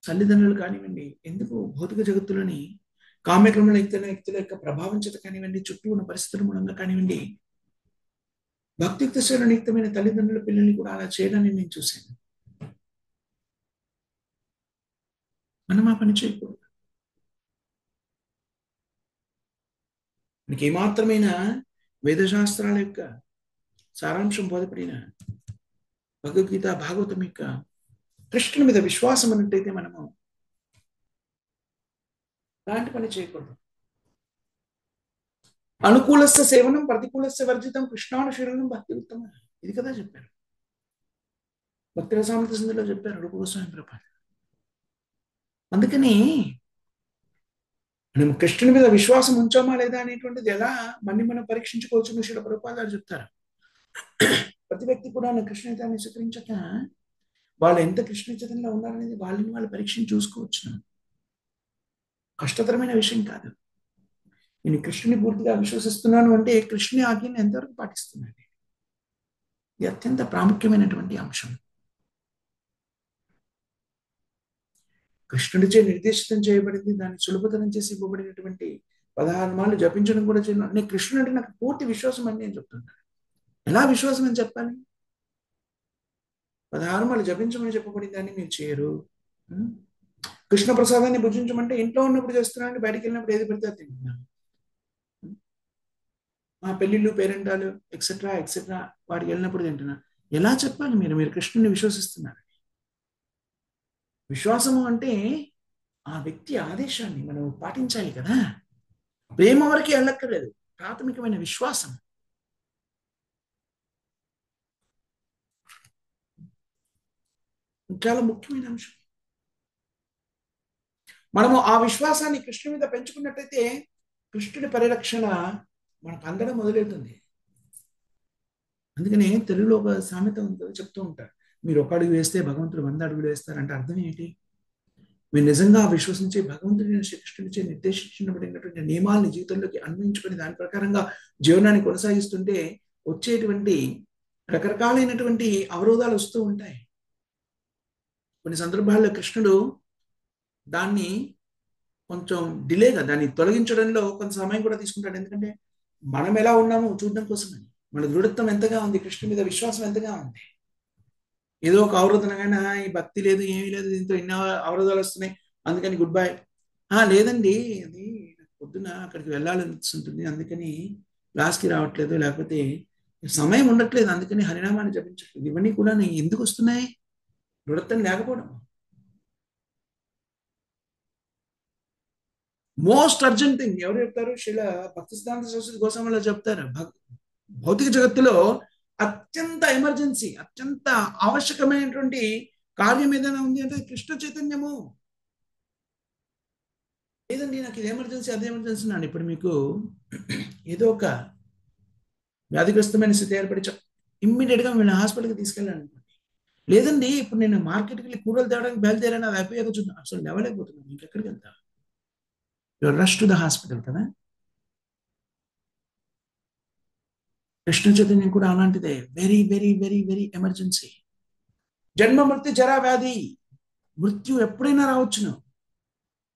తల్లిదండ్రులు కానివ్వండి, ఎందుకు భౌతిక జగత్తులోని కామ్యక్రమంలో వ్యక్తుల యొక్క ప్రభావం చేత కానివ్వండి, చుట్టూ ఉన్న పరిస్థితుల మూలంగా కానివ్వండి, భక్తియుక్త శ్రేణయుక్తమైన తల్లిదండ్రుల పిల్లల్ని కూడా అలా చేయడాన్ని నేను చూశాను. మనం ఆ పని చేయకూడదు. మనకి ఏమాత్రమైన వేదశాస్త్రాల యొక్క సారాంశం బోధపడిన భగవద్గీత, భాగవతం యొక్క కృష్ణుని మీద విశ్వాసం అన్నట్టయితే మనము అలాంటి పని చేయకూడదు. అనుకూలస్య సేవనం, ప్రతికూలస్య వర్జితం, కృష్ణానుశీలనం భక్తి ఉత్తమ. ఇది కదా చెప్పారు భక్తి రసామృత సింధులో చెప్పారు రూప గోస్వామి ప్రభుపాదులు. అందుకని మనం కృష్ణుని మీద విశ్వాసం ఉంచామా లేదా అనేటువంటిది ఎలా మనం పరీక్షించుకోవచ్చు శ్రీల ప్రభుపాద గారు చెప్తారు. ప్రతి వ్యక్తి కూడా కృష్ణ చైతన్యాన్ని స్వీకరించక వాళ్ళు ఎంత కృష్ణ చైతన్యంలో ఉన్నారనేది వాళ్ళని వాళ్ళు పరీక్షించి చూసుకోవచ్చు. కష్టతరమైన విషయం కాదు. నేను కృష్ణుని పూర్తిగా విశ్వసిస్తున్నాను అంటే కృష్ణుని ఆజ్ఞని ఎంతవరకు పాటిస్తున్నాను, ఇది అత్యంత ప్రాముఖ్యమైనటువంటి అంశం. కృష్ణుడిచే నిర్దేశితం చేయబడింది, దాన్ని సులభతరం చేసి ఇవ్వబడినటువంటి 16 మార్లు జపించడం కూడా చేయను. నేను కృష్ణుడు అంటే నాకు పూర్తి విశ్వాసం అని నేను చెప్తున్నాను. ఎలా విశ్వాసం అని చెప్పాలి? 16 మార్లు జపించమని చెప్పబడిన దాన్ని మీరు చేయరు. కృష్ణ ప్రసాదాన్ని భుజించమంటే ఇంట్లో ఉన్నప్పుడు చేస్తున్నాను, బయటికి వెళ్ళినప్పుడు ఏది పెడితే తింటున్నాను. మా పెళ్లిళ్ళు, పేరెంటాలు ఎక్సెట్రా ఎక్సెట్రా వాడికి వెళ్ళినప్పుడు తింటున్నా. ఎలా చెప్పాలి మీరు కృష్ణుని విశ్వసిస్తున్నారు? విశ్వాసము అంటే ఆ వ్యక్తి ఆదేశాన్ని మనం పాటించాలి కదా. ప్రేమ వరకు వెళ్ళక్కర్లేదు, ప్రాథమికమైన విశ్వాసం. చాలా ముఖ్యమైన అంశం. మనము ఆ విశ్వాసాన్ని కృష్ణుని మీద పెంచుకున్నట్టయితే కృష్ణుడి పరిరక్షణ మనకు అందడం మొదలవుతుంది. అందుకనే తెలుగులో ఒక సామెత ఉంటుందో చెప్తూ ఉంటారు, మీరు ఒక అడుగు వేస్తే భగవంతుడు 100 అడుగులు వేస్తారంటే అర్థం ఏంటి? మీరు నిజంగా విశ్వసించే భగవంతుడిని శ్రీకృష్ణుడిచే నిర్దేశించబడినటువంటి నియమాలని జీవితంలోకి అన్వయించుకొని దాని ప్రకారంగా జీవనాన్ని కొనసాగిస్తుంటే వచ్చేటువంటి రకరకాలైనటువంటి అవరోధాలు వస్తూ ఉంటాయి. కొన్ని సందర్భాల్లో కృష్ణుడు దాన్ని కొంచెం డిలేగా దాన్ని తొలగించడంలో కొంత సమయం కూడా తీసుకుంటాడు. ఎందుకంటే మనం ఎలా ఉన్నామో చూడడం కోసమని. మన దృఢత్వం ఎంతగా ఉంది, కృష్ణుడి మీద విశ్వాసం ఎంతగా ఉంది. ఏదో ఒక అవరోధనగా ఈ భక్తి లేదు, ఏమీ లేదు, దీంతో ఎన్నో అవరోధాలు వస్తున్నాయి అందుకని గుడ్ బై. లేదండి, అది పొద్దున అక్కడికి వెళ్ళాలనిపిస్తుంటుంది అందుకని క్లాస్కి రావట్లేదు, లేకపోతే సమయం ఉండట్లేదు అందుకని హరినామాన్ని జపించట్లేదు. ఇవన్నీ కూడా ఎందుకు వస్తున్నాయి? దృఢత్వం లేకపోవడం. మోస్ట్ అర్జెంట్ థింగ్ ఎవరు చెప్తారు? శిల భక్తి సిద్ధాంత సరస్వతి గోస్వామిలో చెప్తారు, భౌతిక జగత్తులో అత్యంత ఎమర్జెన్సీ, అత్యంత ఆవశ్యకమైనటువంటి కార్యం ఏదైనా ఉంది అంటే కృష్ణ చైతన్యము. లేదండి నాకు ఇది ఎమర్జెన్సీ, అదే ఎమర్జెన్సీ నాన్న. ఇప్పుడు మీకు ఏదో ఒక వ్యాధిగ్రస్తమైన స్థితి ఏర్పడి ఇమ్మీడియట్గా వీళ్ళని హాస్పిటల్కి తీసుకెళ్ళాలనుకోండి. లేదండి ఇప్పుడు నేను మార్కెట్కి వెళ్ళి కూరలు తేవడానికి బయలుదేరాను, అది అయిపోయాక చూద్దాం. అసలు లేవలేకపోతున్నాను, ఇంకెక్కడికి వెళ్తా? Your rush to the hospital కదా. కృష్ణ చైతన్యం కూడా అలాంటిదే, very very very very emergency. జన్మ మృత్యు జరా వ్యాధి, మృత్యు ఎప్పుడైనా రావచ్చును.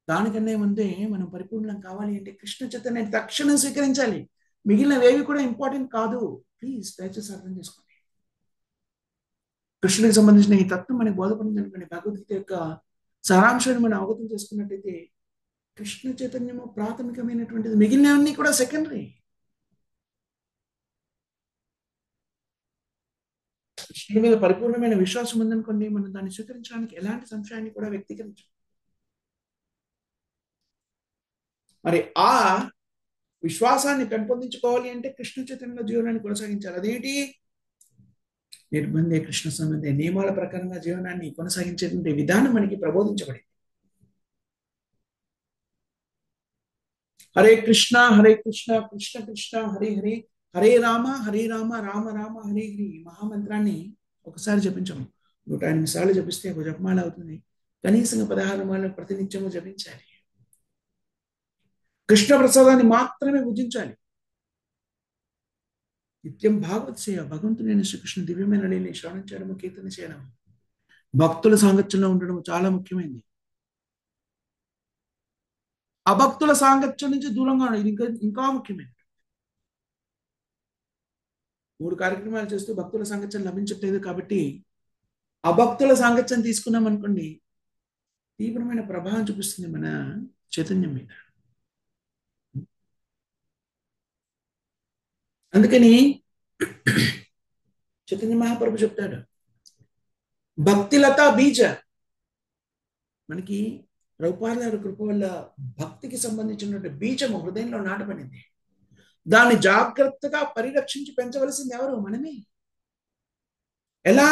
దానికన్నా ముందే మనం పరిపూర్ణం కావాలి అంటే కృష్ణ చైతన్యాన్ని తక్షణం స్వీకరించాలి. మిగిలినవేవి కూడా ఇంపార్టెంట్ కాదు. ప్లీజ్ దయచేసి అర్థం చేసుకోండి. కృష్ణుడికి సంబంధించిన ఈ తత్వం మనకి బోధపడిందనుకోండి, భగవద్గీత యొక్క సారాంశాన్ని మనం అవగతం చేసుకున్నట్టయితే కృష్ణ చైతన్యము ప్రాథమికమైనటువంటిది, మిగిలినవన్నీ కూడా సెకండరీ. కృష్ణుడి మీద పరిపూర్ణమైన విశ్వాసం ఉందనుకోండి, మనం దాన్ని స్వీకరించడానికి ఎలాంటి సంశయాన్ని కూడా వ్యక్తీకరించాం. మరి ఆ విశ్వాసాన్ని పెంపొందించుకోవాలి అంటే కృష్ణ చైతన్యంలో జీవనాన్ని కొనసాగించాలి. అదేంటి? నిర్బంధే కృష్ణ సంబంధే, నియమాల ప్రకారంగా జీవనాన్ని కొనసాగించేటువంటి విధానం మనకి ప్రబోధించబడింది. హరే కృష్ణ కృష్ణ కృష్ణ హరే హరే, హరే రామ రామ రామ హరే హరి. మహామంత్రాన్ని ఒకసారి జపించము, 108 సార్లు జపిస్తే ఒక జపమాల అవుతుంది. కనీసంగా 16 మార్లు ప్రతినిత్యము జపించాలి. కృష్ణ ప్రసాదాన్ని మాత్రమే భుజించాలి. నిత్యం భాగవత్ సేవ, భగవంతుడైన శ్రీకృష్ణ దివ్యమైన లీలని శ్రవణం చేయడము, కీర్తన చేయడం, భక్తుల సాంగత్యంలో ఉండడం చాలా ముఖ్యమైనది. అభక్తుల సాంగత్యం నుంచి దూరంగా ఉండడం ఇది ఇంకా ముఖ్యమైనది. 3 కార్యక్రమాలు చేస్తూ భక్తుల సాంగత్యం లభించట్లేదు కాబట్టి అభక్తుల సాంగత్యం తీసుకున్నాం అనుకోండి, తీవ్రమైన ప్రభావం చూపిస్తుంది మన చైతన్యం మీద. అందుకని చైతన్య మహాప్రభు చెప్తాడు, భక్తిలత బీజ. మనకి ప్రభుపాద గారి కృప వల్ల భక్తికి సంబంధించినటువంటి బీజము హృదయంలో నాటబడింది. దాన్ని జాగ్రత్తగా పరిరక్షించి పెంచవలసింది ఎవరు? మనమే. ఎలా?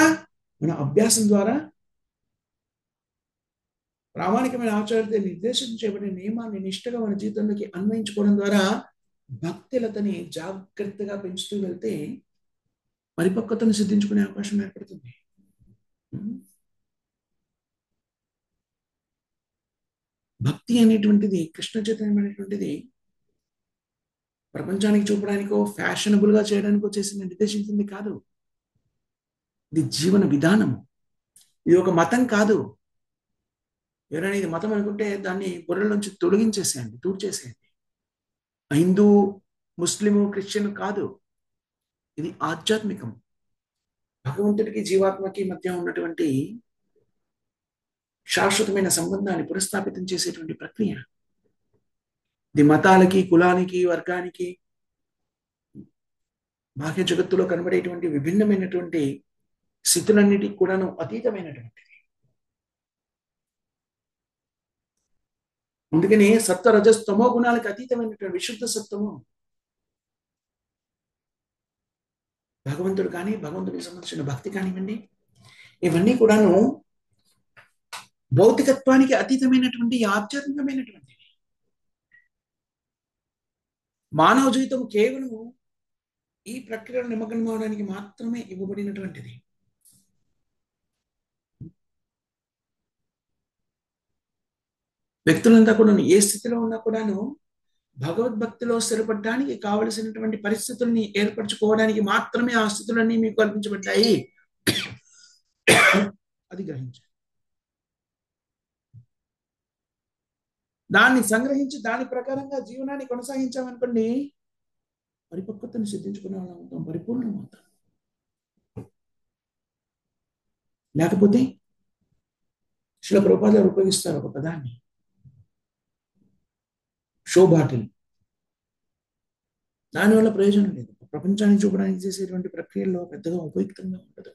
మన అభ్యాసం ద్వారా, ప్రామాణికమైన ఆచార్యత నిర్దేశించబడిన నియమాన్ని నిష్ఠగా మన జీవితంలోకి అన్వయించుకోవడం ద్వారా భక్తులతని జాగ్రత్తగా పెంచుతూ వెళ్తే పరిపక్వతను సిద్ధించుకునే అవకాశం ఏర్పడుతుంది. భక్తి అనేటువంటిది, కృష్ణ చైతన్యం అనేటువంటిది ప్రపంచానికి చూపడానికో ఫ్యాషనబుల్ గా చేయడానికో చేసిన నిర్దేశించింది కాదు. ఇది జీవన విధానము. ఇది ఒక మతం కాదు. ఎవరైనా ఇది మతం అనుకుంటే దాన్ని బుర్రల నుంచి తొలగించేసేయండి, తూడ్చేసేయండి. హిందూ, ముస్లిము, క్రిస్టియన్ కాదు. ఇది ఆధ్యాత్మికం. భగవంతుడికి జీవాత్మకి మధ్య ఉన్నటువంటి శాశ్వతమైన సంబంధాన్ని పునఃస్థాపితం చేసేటువంటి ప్రక్రియ. ఇది మతాలకి, కులానికి, వర్గానికి, బాహ్య జగత్తులో కనబడేటువంటి విభిన్నమైనటువంటి స్థితులన్నిటికి కూడాను అతీతమైనటువంటిది. అందుకని సత్వ రజస్తమో గుణాలకు అతీతమైనటువంటి విశుద్ధ సత్వము భగవంతుడు కానీ, భగవంతుడికి సంబంధించిన భక్తి కానివ్వండి, ఇవన్నీ కూడాను భౌతికత్వానికి అతీతమైనటువంటి ఆధ్యాత్మికమైనటువంటి మానవ జీవితం కేవలము ఈ ప్రక్రియలో నిమగ్నం అవడానికి మాత్రమే ఇవ్వబడినటువంటిది. వ్యక్తులంతా కూడా ఏ స్థితిలో ఉన్నా కూడాను భగవద్భక్తిలో స్థిరపడడానికి కావలసినటువంటి పరిస్థితుల్ని ఏర్పరచుకోవడానికి మాత్రమే ఆ స్థితులన్నీ మీకు కల్పించబడ్డాయి. అది గ్రహించాలి. దాన్ని సంగ్రహించి దాని ప్రకారంగా జీవనాన్ని కొనసాగించామనుకోండి, పరిపక్వతను సిద్ధించుకునే వాళ్ళం అవుతాం, పరిపూర్ణం అవుతాం. లేకపోతే శ్రీల ప్రభుపాదులు గారు ఉపయోగిస్తారు ఒక పదాన్ని, షో బాటిల్. దానివల్ల ప్రయోజనం లేదు. ప్రపంచాన్ని చూపడానికి చేసేటువంటి ప్రక్రియల్లో పెద్దగా ఉపయుక్తంగా ఉండదు.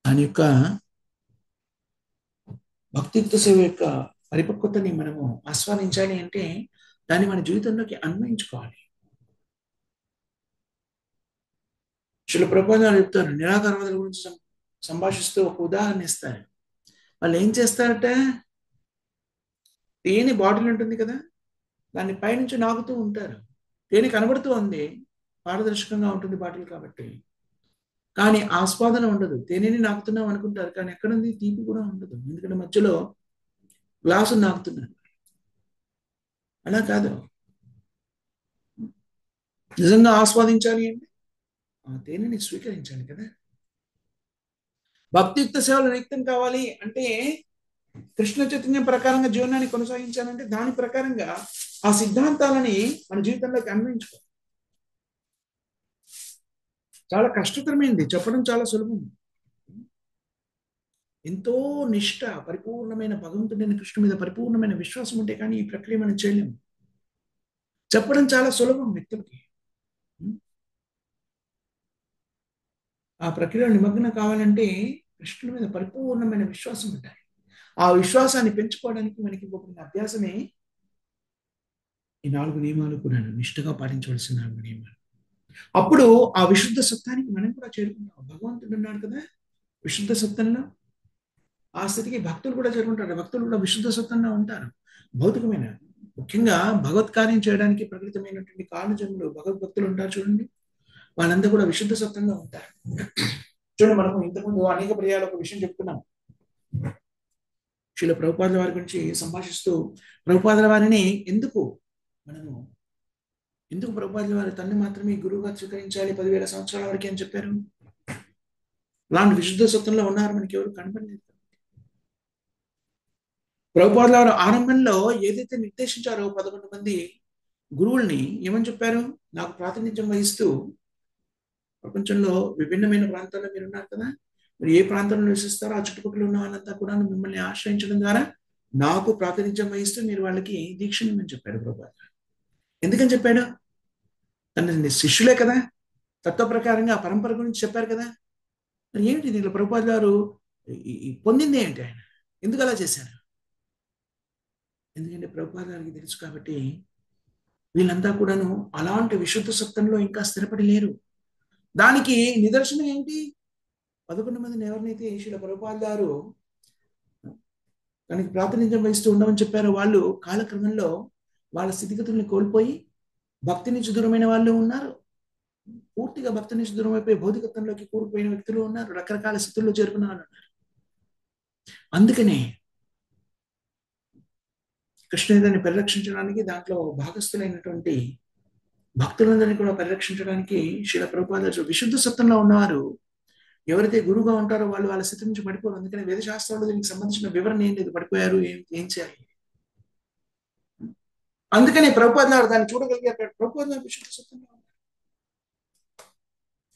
దాని యొక్క భక్తియుక్త సేవ యొక్క పరిపక్వతని మనము ఆస్వాదించాలి అంటే దాన్ని మన జీవితంలోకి అన్వయించుకోవాలి. శ్రీల ప్రభుపాదులు గారు చెప్తారు, నిరాకారవాదుల గురించి సంభాషిస్తూ ఒక ఉదాహరణ ఇస్తారు. వాళ్ళు ఏం చేస్తారట, తేనె బాటిల్ ఉంటుంది కదా, దాన్ని పైనుంచి నాగుతూ ఉంటారు. తేనె కనబడుతూ ఉంది, పారదర్శకంగా ఉంటుంది బాటిల్ కాబట్టి, కానీ ఆస్వాదన ఉండదు. తేనెని నాకుతున్నాం అనుకుంటారు, కానీ ఎక్కడుంది, తీపి కూడా ఉండదు. ఎందుకంటే మధ్యలో గ్లాసు నాకుతున్నారు. అలా కాదు. నిజంగా ఆస్వాదించాలి అంటే ఆ తేనెని స్వీకరించాలి కదా. భక్తియుక్త సేవలు నిత్యం కావాలి అంటే కృష్ణ చైతన్యం ప్రకారంగా జీవనాన్ని కొనసాగించాలంటే దాని ప్రకారంగా ఆ సిద్ధాంతాలని మన జీవితంలోకి అన్వయించుకో. చాలా కష్టతరమైంది, చెప్పడం చాలా సులభం. ఎంతో నిష్ఠ, పరిపూర్ణమైన భగవంతుడైన కృష్ణ మీద పరిపూర్ణమైన విశ్వాసం ఉంటే కానీ ఈ ప్రక్రియ మనం చేయలేము. చెప్పడం చాలా సులభం వ్యక్తులకి. ఆ ప్రక్రియలో నిమగ్నం కావాలంటే కృష్ణుడి మీద పరిపూర్ణమైన విశ్వాసం ఉంటాయి. ఆ విశ్వాసాన్ని పెంచుకోవడానికి మనకి ఇవ్వబడిన అభ్యాసమే ఈ 4 నియమాలు కూడా, నిష్ఠగా పాటించవలసిన 4 నియమాలు. అప్పుడు ఆ విశుద్ధ సత్యానికి మనం కూడా చేరుకుంటాం. భగవంతుడు ఉన్నాడు కదా విశుద్ధ సత్యంలో, ఆ స్థితికి భక్తులు కూడా చేరుకుంటారు. భక్తులు కూడా విశుద్ధ సత్యంలో ఉంటారు. భౌతికమైన, ముఖ్యంగా భగవత్ కార్యం చేయడానికి ప్రకృతమైనటువంటి కారణజన్ములు భగవద్భక్తులు ఉంటారు చూడండి, వాళ్ళంతా కూడా విశుద్ధ సత్యంలో ఉంటారు. చూడండి, మనము ఇంతకుముందు అనేక పర్యాలు ఒక విషయం చెప్తున్నాం. శ్రీల ప్రభుపాదుల వారి గురించి సంభాషిస్తూ, ప్రభుపాదుల వారిని ఎందుకు ప్రభుపాదుల వారి తల్లి మాత్రమే గురువుగా స్వీకరించాలి 10,000 సంవత్సరాల వరకు అని చెప్పారు? అలాంటి విశుద్ధ సత్యంలో ఉన్నారు, మనకి ఎవరు కనపడలేదు. ప్రభుపాదుల వారు ఆరంభంలో ఏదైతే నిర్దేశించారో 11 మంది గురువుల్ని ఏమని చెప్పారు? నాకు ప్రాతినిధ్యం వహిస్తూ ప్రపంచంలో విభిన్నమైన ప్రాంతాల్లో మీరు ఉన్నారు కదా, మీరు ఏ ప్రాంతంలో నివసిస్తారో ఆ చుట్టుపక్కల ఉన్న వాళ్ళంతా కూడా మిమ్మల్ని ఆశ్రయించడం ద్వారా నాకు ప్రాతినిధ్యం వహిస్తూ మీరు వాళ్ళకి దీక్షనిమ్మని చెప్పాడు ప్రభుపాదులు. ఎందుకని చెప్పాడు? తన శిష్యులే కదా, తత్వ ప్రకారంగా ఆ పరంపర గురించి చెప్పారు కదా. మరి ఏమిటి దీంట్లో ప్రభుపాదులు గారు పొందింది ఏంటి? ఆయన ఎందుకు అలా చేశారు? ఎందుకంటే ప్రభుపాదులు గారికి తెలుసు కాబట్టి వీళ్ళంతా కూడాను అలాంటి విశుద్ధ సత్యంలో ఇంకా స్థిరపడి లేరు. దానికి నిదర్శనం ఏంటి? 11 మందిని ఎవరినైతే శ్రీల ప్రభుపాద గారు తనకి ప్రాతినిధ్యం వహిస్తూ ఉండమని చెప్పారో వాళ్ళు కాలక్రమంలో వాళ్ళ స్థితిగతుల్ని కోల్పోయి భక్తి నుంచి దూరమైన వాళ్ళు ఉన్నారు. పూర్తిగా భక్తి నుంచి దూరం అయిపోయి భౌతికత్వంలోకి కూరుకుపోయిన వ్యక్తులు ఉన్నారు. రకరకాల స్థితుల్లో చేరుకున్న వాళ్ళు ఉన్నారు. అందుకనే కృష్ణుడిని పరిరక్షించడానికి, దాంట్లో భాగస్థులైనటువంటి భక్తులందరినీ కూడా పరిరక్షించడానికి శ్రీల ప్రభుపాద విశుద్ధ సత్వంలో ఉన్నవారు ఎవరైతే గురువుగా ఉంటారో వాళ్ళు వాళ్ళ స్థితి నుంచి పడిపోరు. అందుకని వేద శాస్త్రంలో దీనికి సంబంధించిన వివరణ ఏం లేదు, పడిపోయారు ఏం చేయాలి. అందుకనే ప్రభుపాద గారు దాన్ని చూడగలిగారు. ప్రభుపాద గారు విశుద్ధ సత్వంలో ఉన్నారు,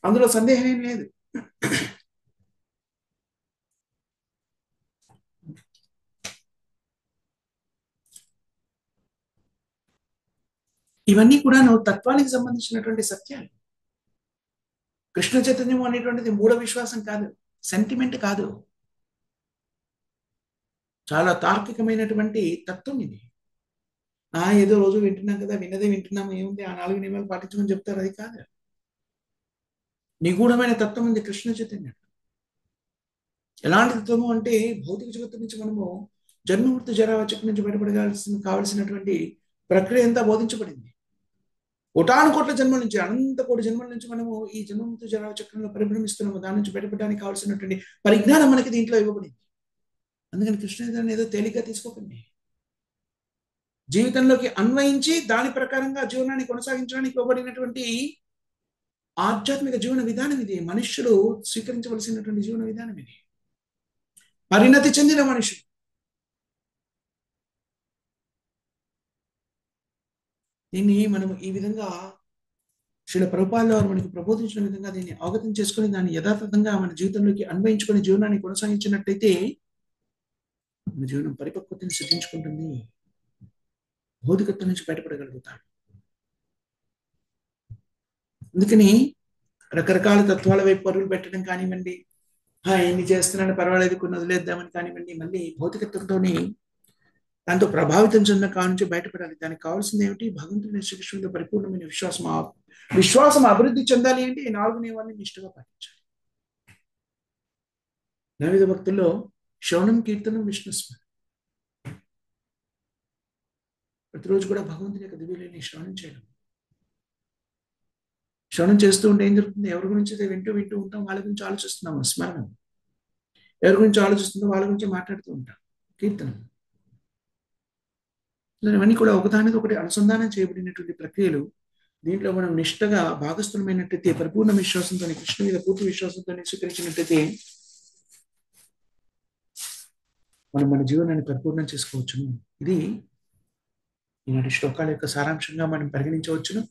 అందులో సందేహం ఏం లేదు. ఇవన్నీ కూడా తత్వానికి సంబంధించినటువంటి సత్యాలు. కృష్ణ చైతన్యం అనేటువంటిది మూఢ విశ్వాసం కాదు, సెంటిమెంట్ కాదు, చాలా తార్కికమైనటువంటి తత్వం ఇది. ఏదో రోజు వింటున్నాం కదా, విన్నదే వింటున్నాం, ఏముంది ఆ 4 నియమాలు పాటించుకొని చెప్తారు, అది కాదు. నిగూఢమైన తత్వం ఉంది కృష్ణ చైతన్యం. ఎలాంటి తత్వము అంటే భౌతిక జగత్తు నుంచి మనము జన్మమృత్యు జరావచక్రం నుంచి కావలసినటువంటి ప్రక్రియ అంతా బోధించబడింది. కోటాను కోట్ల జన్మల నుంచి, అనంత కోటి జన్మల నుంచి మనము ఈ జన్మమృత్యు జరావచక్రంలో పరిభ్రమిస్తున్నాము. దాని నుంచి బయటపడడానికి కావాల్సినటువంటి పరిజ్ఞానం మనకి దీంట్లో ఇవ్వబడింది. అందుకని కృష్ణ ఏదో తేలిగ్గా తీసుకోకండి. జీవితంలోకి అన్వయించి దాని ప్రకారంగా జీవనాన్ని కొనసాగించడానికి ఇవ్వబడినటువంటి ఆధ్యాత్మిక జీవన విధానం ఇది. మనుష్యులు స్వీకరించవలసినటువంటి జీవన విధానం ఇది. పరిణతి చెందిన మనుషులు దీన్ని మనం ఈ విధంగా శ్రీల ప్రభుపాద వారు మనకి ప్రబోధించిన విధంగా దీన్ని అవగతం చేసుకుని దాన్ని యథాతథంగా మన జీవితంలోకి అన్వయించుకుని జీవనాన్ని కొనసాగించినట్టయితే మన జీవనం పరిపక్వతని సిద్ధించుకుంటుంది, భౌతికత్వం నుంచి బయటపడగలుగుతాడు. అందుకని రకరకాల తత్వాల వైపు పరుగులు పెట్టడం కానివ్వండి, ఎన్ని చేస్తున్నాను పర్వాలేదు కొన్ని వదిలేద్దామని కానివ్వండి, మళ్ళీ భౌతికత్వంతోని దాంతో ప్రభావితం చెందిన కానుంచి బయటపడాలి. దానికి కావాల్సింది ఏమిటి? భగవంతుని శ్రీకృష్ణుడిలో పరిపూర్ణమైన విశ్వాసం అభివృద్ధి చెందాలి అంటే ఈ 4 నియమాన్ని నిష్ఠగా పాటించాలి. నైవేద్య భక్తుల్లో శ్రవణం, కీర్తనం, విష్ణుస్మరణ. ప్రతిరోజు కూడా భగవంతుని యొక్క దివ్యలీలని శ్రవణం చేయడం. శ్రవణం చేస్తూ ఉంటే ఏం జరుగుతుంది? ఎవరి గురించి అయితే వింటూ ఉంటాం, వాళ్ళ గురించి ఆలోచిస్తున్నాము. స్మరణం. ఎవరి గురించి ఆలోచిస్తుందో వాళ్ళ గురించి మాట్లాడుతూ ఉంటాం. కీర్తనం. ఇవన్నీ కూడా ఒకదానికి ఒకటి అనుసంధానం చేయబడినటువంటి ప్రక్రియలు. దీంట్లో మనం నిష్ఠగా భాగస్థులమైనట్టయితే, పరిపూర్ణ విశ్వాసంతో, కృష్ణ మీద పూర్తి విశ్వాసంతో స్వీకరించినట్టయితే మనం మన జీవనాన్ని పరిపూర్ణం చేసుకోవచ్చును. ఇది ఈనాటి శ్లోకాల యొక్క సారాంశంగా మనం పరిగణించవచ్చును.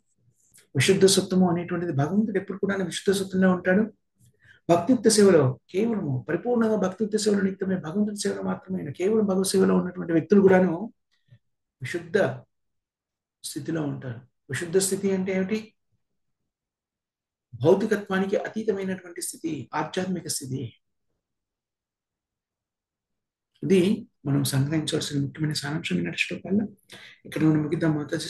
విశుద్ధ సత్వము అనేటువంటిది భగవంతుడు ఎప్పుడు కూడా విశుద్ధ సత్వంలో ఉంటాడు. భక్తియుక్త సేవలో కేవలము పరిపూర్ణంగా భక్తియుక్త సేవలో నిమిత్తమే భగవంతుడి సేవలో మాత్రమే కేవలం భగవత్ సేవలో ఉన్నటువంటి వ్యక్తులు కూడాను విశుద్ధ స్థితిలో ఉంటారు. విశుద్ధ స్థితి అంటే ఏమిటి? భౌతికత్వానికి అతీతమైనటువంటి స్థితి, ఆధ్యాత్మిక స్థితి. ఇది మనం సంగ్రహించవలసిన ముఖ్యమైన సారాంశం ఈనాటి శ్లోకాల్లో. ఇక్కడ మనం ముగిద్దాం. మాతాజీ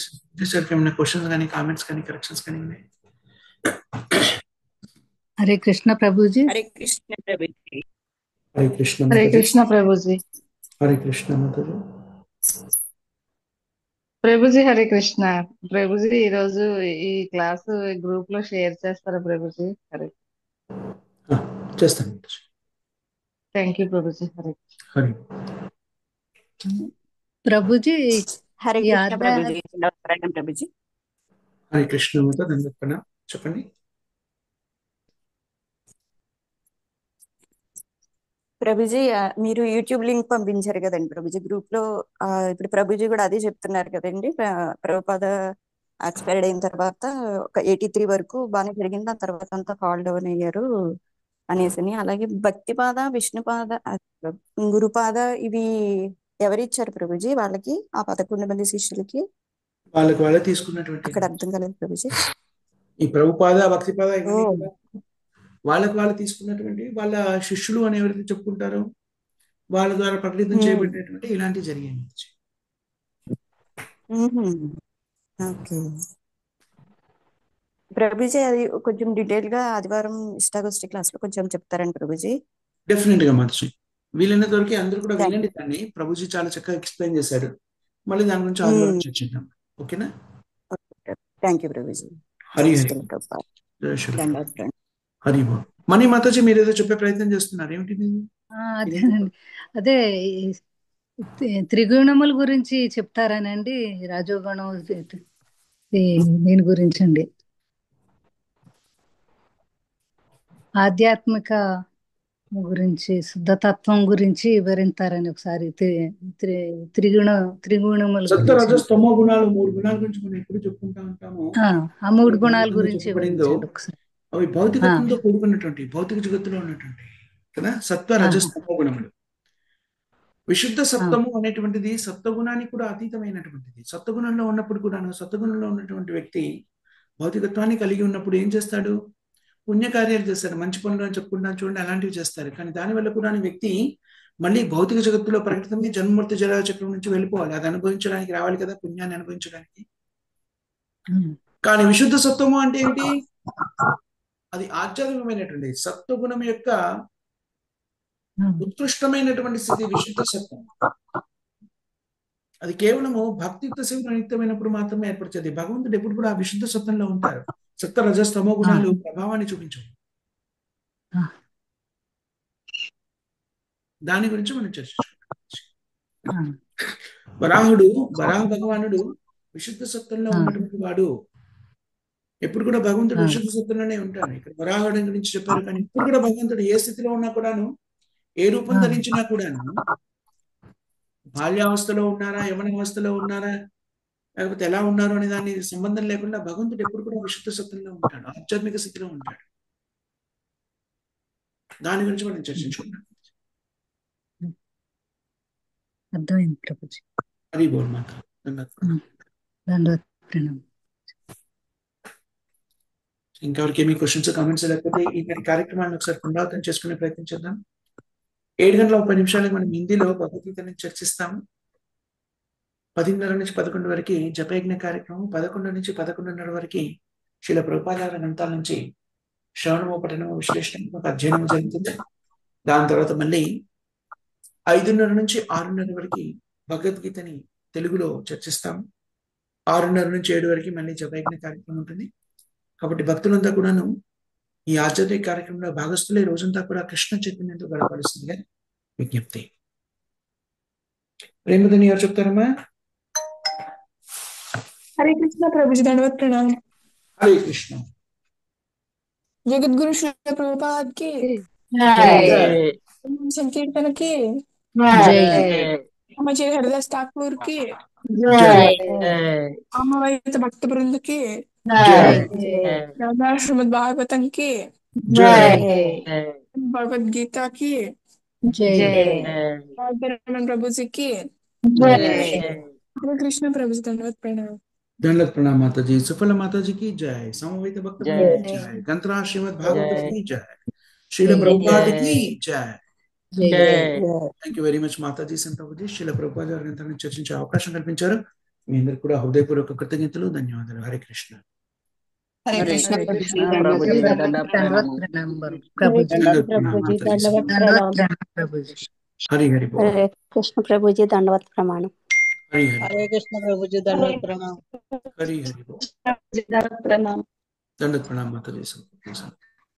ఏమైనా క్వశ్చన్స్ కానీ, కామెంట్స్ కానీ, కరెక్షన్స్ కానీ ఉన్నాయి? హరే కృష్ణ ప్రభుజీ. హరే కృష్ణ ప్రభుజీ. హరే కృష్ణ. హరే కృష్ణ ప్రభుజీ. హరే కృష్ణ మాతాజీ. ప్రభుజీ హరే కృష్ణ. ప్రభుజీ ఈరోజు ఈ క్లాసు గ్రూప్ లో షేర్ చేస్తారా ప్రభుజీ? హరే చేస్తాను. Thank you Prabhuji. హరే హరే ప్రభుజీ. హరే కృష్ణ ప్రభుజీ. నమస్కారం ప్రభుజీ. హరే కృష్ణ మాత. దండప్పన చెప్పండి. ప్రభుజీ మీరు యూట్యూబ్ లింక్ పంపించారు కదండి ప్రభుజీ గ్రూప్ లో. ఇప్పుడు ప్రభుజీ కూడా అదే చెప్తున్నారు కదండి, ప్రభుపాద ఎక్స్పైర్డ్ అయిన తర్వాత ఒక 83 వరకు బాగానే జరిగింది, ఆ తర్వాత అంతా ఫాల్ డౌన్ అయ్యారు అనేసి. అలాగే భక్తిపాద, విష్ణుపాద, గురుపాద ఇవి ఎవరిచ్చారు ప్రభుజీ వాళ్ళకి, ఆ 11 మంది శిష్యులకి? వాళ్ళే తీసుకున్నటువంటి. అక్కడ అర్థం కాలేదు ప్రభుజీ. ఈ ప్రభుపాద, భక్తిపాద వాళ్ళు తీసుకున్నటువంటి వాళ్ళ శిష్యులు అని ఎవరైతే చెప్పుకుంటారో వాళ్ళ ద్వారా ప్రకటితం చేయబడినటువంటి ఇలాంటివి జరిగాయి. ప్రభుజీ అది కొంచెం డీటెయిల్ గా ఆదివారం ఇష్టాగోష్ఠి క్లాస్ లో కొంచెం చెప్తారండి ప్రభుజీ. డెఫినెట్ గా మాతాజీ, వీలైనంత వరకు అందరూ కూడా థ్యాంక్ వినండి దాన్ని. ప్రభుజీ చాలా చక్కగా ఎక్స్ప్లెయిన్ చేశాడు. మళ్ళీ దాని గురించి యూ ఆదివారం చర్చిద్దాం. ఓకేనా? Thank you Prabhuji. హరి జై హరి శ్రీల ప్రభుపాద. జై శ్రీ దండాత్ ప్రణామం. హరి బోల్. మణి మాతాజీ, మీరు ఏదో చెప్పే ప్రయత్నం చేస్తున్నారు, ఏమిటి ఇది? అదేనండి. అదే ఈ త్రిగుణముల గురించి చెప్తారానండి, రాజోగుణం దీని గురించి అండి, ఆధ్యాత్మిక గురించి, శుద్ధతత్వం గురించి వివరింతారని ఒకసారి త్రిగుణముల సత్వ గురించి రజస్ తమో గుణాలు, 3 గుణాల గురించి మనం ఎప్పుడు చెప్పుకుంటా ఉంటాము. ఆ 3 గుణాల భాగవతంలో గురించి చెప్పబడిందో వివరించండి ఒకసారి. అవి భౌతికత్వంతో కూడుకున్నటువంటి, భౌతిక జగత్తులో ఉన్నటువంటి కదా సత్వ రజస్ తమో గుణములు. విశుద్ధ సత్వము అనేటువంటిది సత్వగుణానికి కూడా అతీతమైనటువంటిది. సత్వగుణంలో ఉన్నప్పుడు కూడాను, సత్వగుణంలో ఉన్నటువంటి వ్యక్తి భౌతికత్వాన్ని కలిగి ఉన్నప్పుడు ఏం చేస్తాడు? పుణ్యకార్యాలు చేస్తాడు, మంచి పనులు అని చెప్పుకుంటాను చూడండి, అలాంటివి చేస్తారు. కానీ దానివల్ల కూడా వ్యక్తి మళ్ళీ భౌతిక జగత్తులో ప్రకటితమై జన్మమృత్యు జరా చక్రం నుంచి వెళ్ళిపోవాలి. అది అనుభవించడానికి రావాలి కదా, పుణ్యాన్ని అనుభవించడానికి. కానీ విశుద్ధ సత్వము అంటే ఏంటి? అది ఆధ్యాత్మికమైనటువంటి సత్వగుణం యొక్క ఉత్కృష్టమైనటువంటి స్థితి విశుద్ధ సత్వం. అది కేవలము భక్తియుక్త సేవలు నిత్యమైనప్పుడు మాత్రమే ఏర్పడుతుంది. భగవంతుడు ఎప్పుడు కూడా ఆ విశుద్ధ సత్వంలో ఉంటారు. సత్వ రజస్తమో గుణాలు ప్రభావాన్ని చూపించవు. దాని గురించి మనం చర్చించుకుంటాం. వరాహ భగవానుడు విశుద్ధ సత్వంలో ఉన్నటువంటి వాడు. ఎప్పుడు కూడా భగవంతుడు విశుద్ధ సత్వంలోనే ఉంటాడు. ఇక్కడ వరాహుడి గురించి చెప్పారు. కానీ ఇప్పుడు కూడా భగవంతుడు ఏ స్థితిలో ఉన్నా కూడాను, ఏ రూపం ధరించినా కూడాను, బాల్యావస్థలో ఉన్నారా, యవనావస్థలో ఉన్నారా, లేకపోతే ఎలా ఉన్నారు అనే దాని సంబంధం లేకుండా భగవంతుడు ఎప్పుడు కూడా విశుద్ధ సత్వంలో ఉంటాడు, ఆధ్యాత్మిక స్థితిలో ఉంటాడు. దాని గురించి మనం చర్చించుకుంటాం. అర్థమైంది ప్రభుజీ. హరి బోల్ మాత. దండవత్ ప్రణామం. ఇంకెవరికి ఏమి క్వశ్చన్స్ కామెంట్స్ లేకపోతే ఈ కార్యక్రమాన్ని ఒకసారి పునరావృతం చేసుకునే ప్రయత్నం చేద్దాం. 7:30 మనం హిందీలో భగవద్గీతని చర్చిస్తాము. 10:30 నుంచి 11 వరకు జపయజ్ఞ కార్యక్రమం, 11 నుంచి 11:30 వరకు శ్రీల ప్రభుపాదాల గ్రంథాల నుంచి శ్రవణము, పఠనము, విశ్లేషణ, అధ్యయనం జరుగుతుంది. దాని తర్వాత మళ్ళీ 5:30 నుంచి 6:30 వరకు భగవద్గీతని తెలుగులో చర్చిస్తాము. 6:30 నుంచి 7 వరకు మళ్ళీ జపయజ్ఞ కార్యక్రమం ఉంటుంది. కాబట్టి భక్తులంతా కూడాను ఈ ఆధ్యాత్మిక కార్యక్రమంలో భాగస్థులే రోజంతా కూడా కృష్ణ చైతన్యంతో గడపాల్సిందిగా విజ్ఞప్తి. ప్రేమదని ఎవరు చెప్తారమ్మా? हरे कृष्ण प्रभु जी दंडवत प्रणाम। హరే కృష్ణ. जगत गुरु श्री प्रभुपाद की जय संकीर्तन की जय अमर हरिदास ठाकुर की जय अमृत भक्त वृंद की राधा श्रीमद् भागवतम की भगवद गीता की प्रभु जी की हरे कृष्ण प्रभु जी दंडवत प्रणाम। दंडवत प्रणाम माताजी। सुफल माताजी की जय। समवेत भक्त की जय। ग्रंथरा श्रीमद् भागवत की जय। श्रील प्रभुपाद की जय। Thank you very much Mataji సంత ప్రభుజీ. శ్రీల ప్రభుపాద గారి గ్రంథాన్ని చర్చించే అవకాశం కల్పించారు. మీ అందరికి కూడా హృదయపూర్వక కృతజ్ఞతలు, ధన్యవాదాలు. హరే కృష్ణ. హరే కృష్ణ ప్రభుజీ. ప్రభుజీ దండవత్ ప్రణామం ప్రభుజీ. హరి హరి బోల్. हरे कृष्ण प्रभु जी दंडवत प्रणाम। హరి హరి హరే కృష్ణ ప్రభుజీ. దండవత్ ప్రణామం. హరి హరి బోల్. प्रणाम। దండవత్ ప్రణామ మాతాజీ సంత.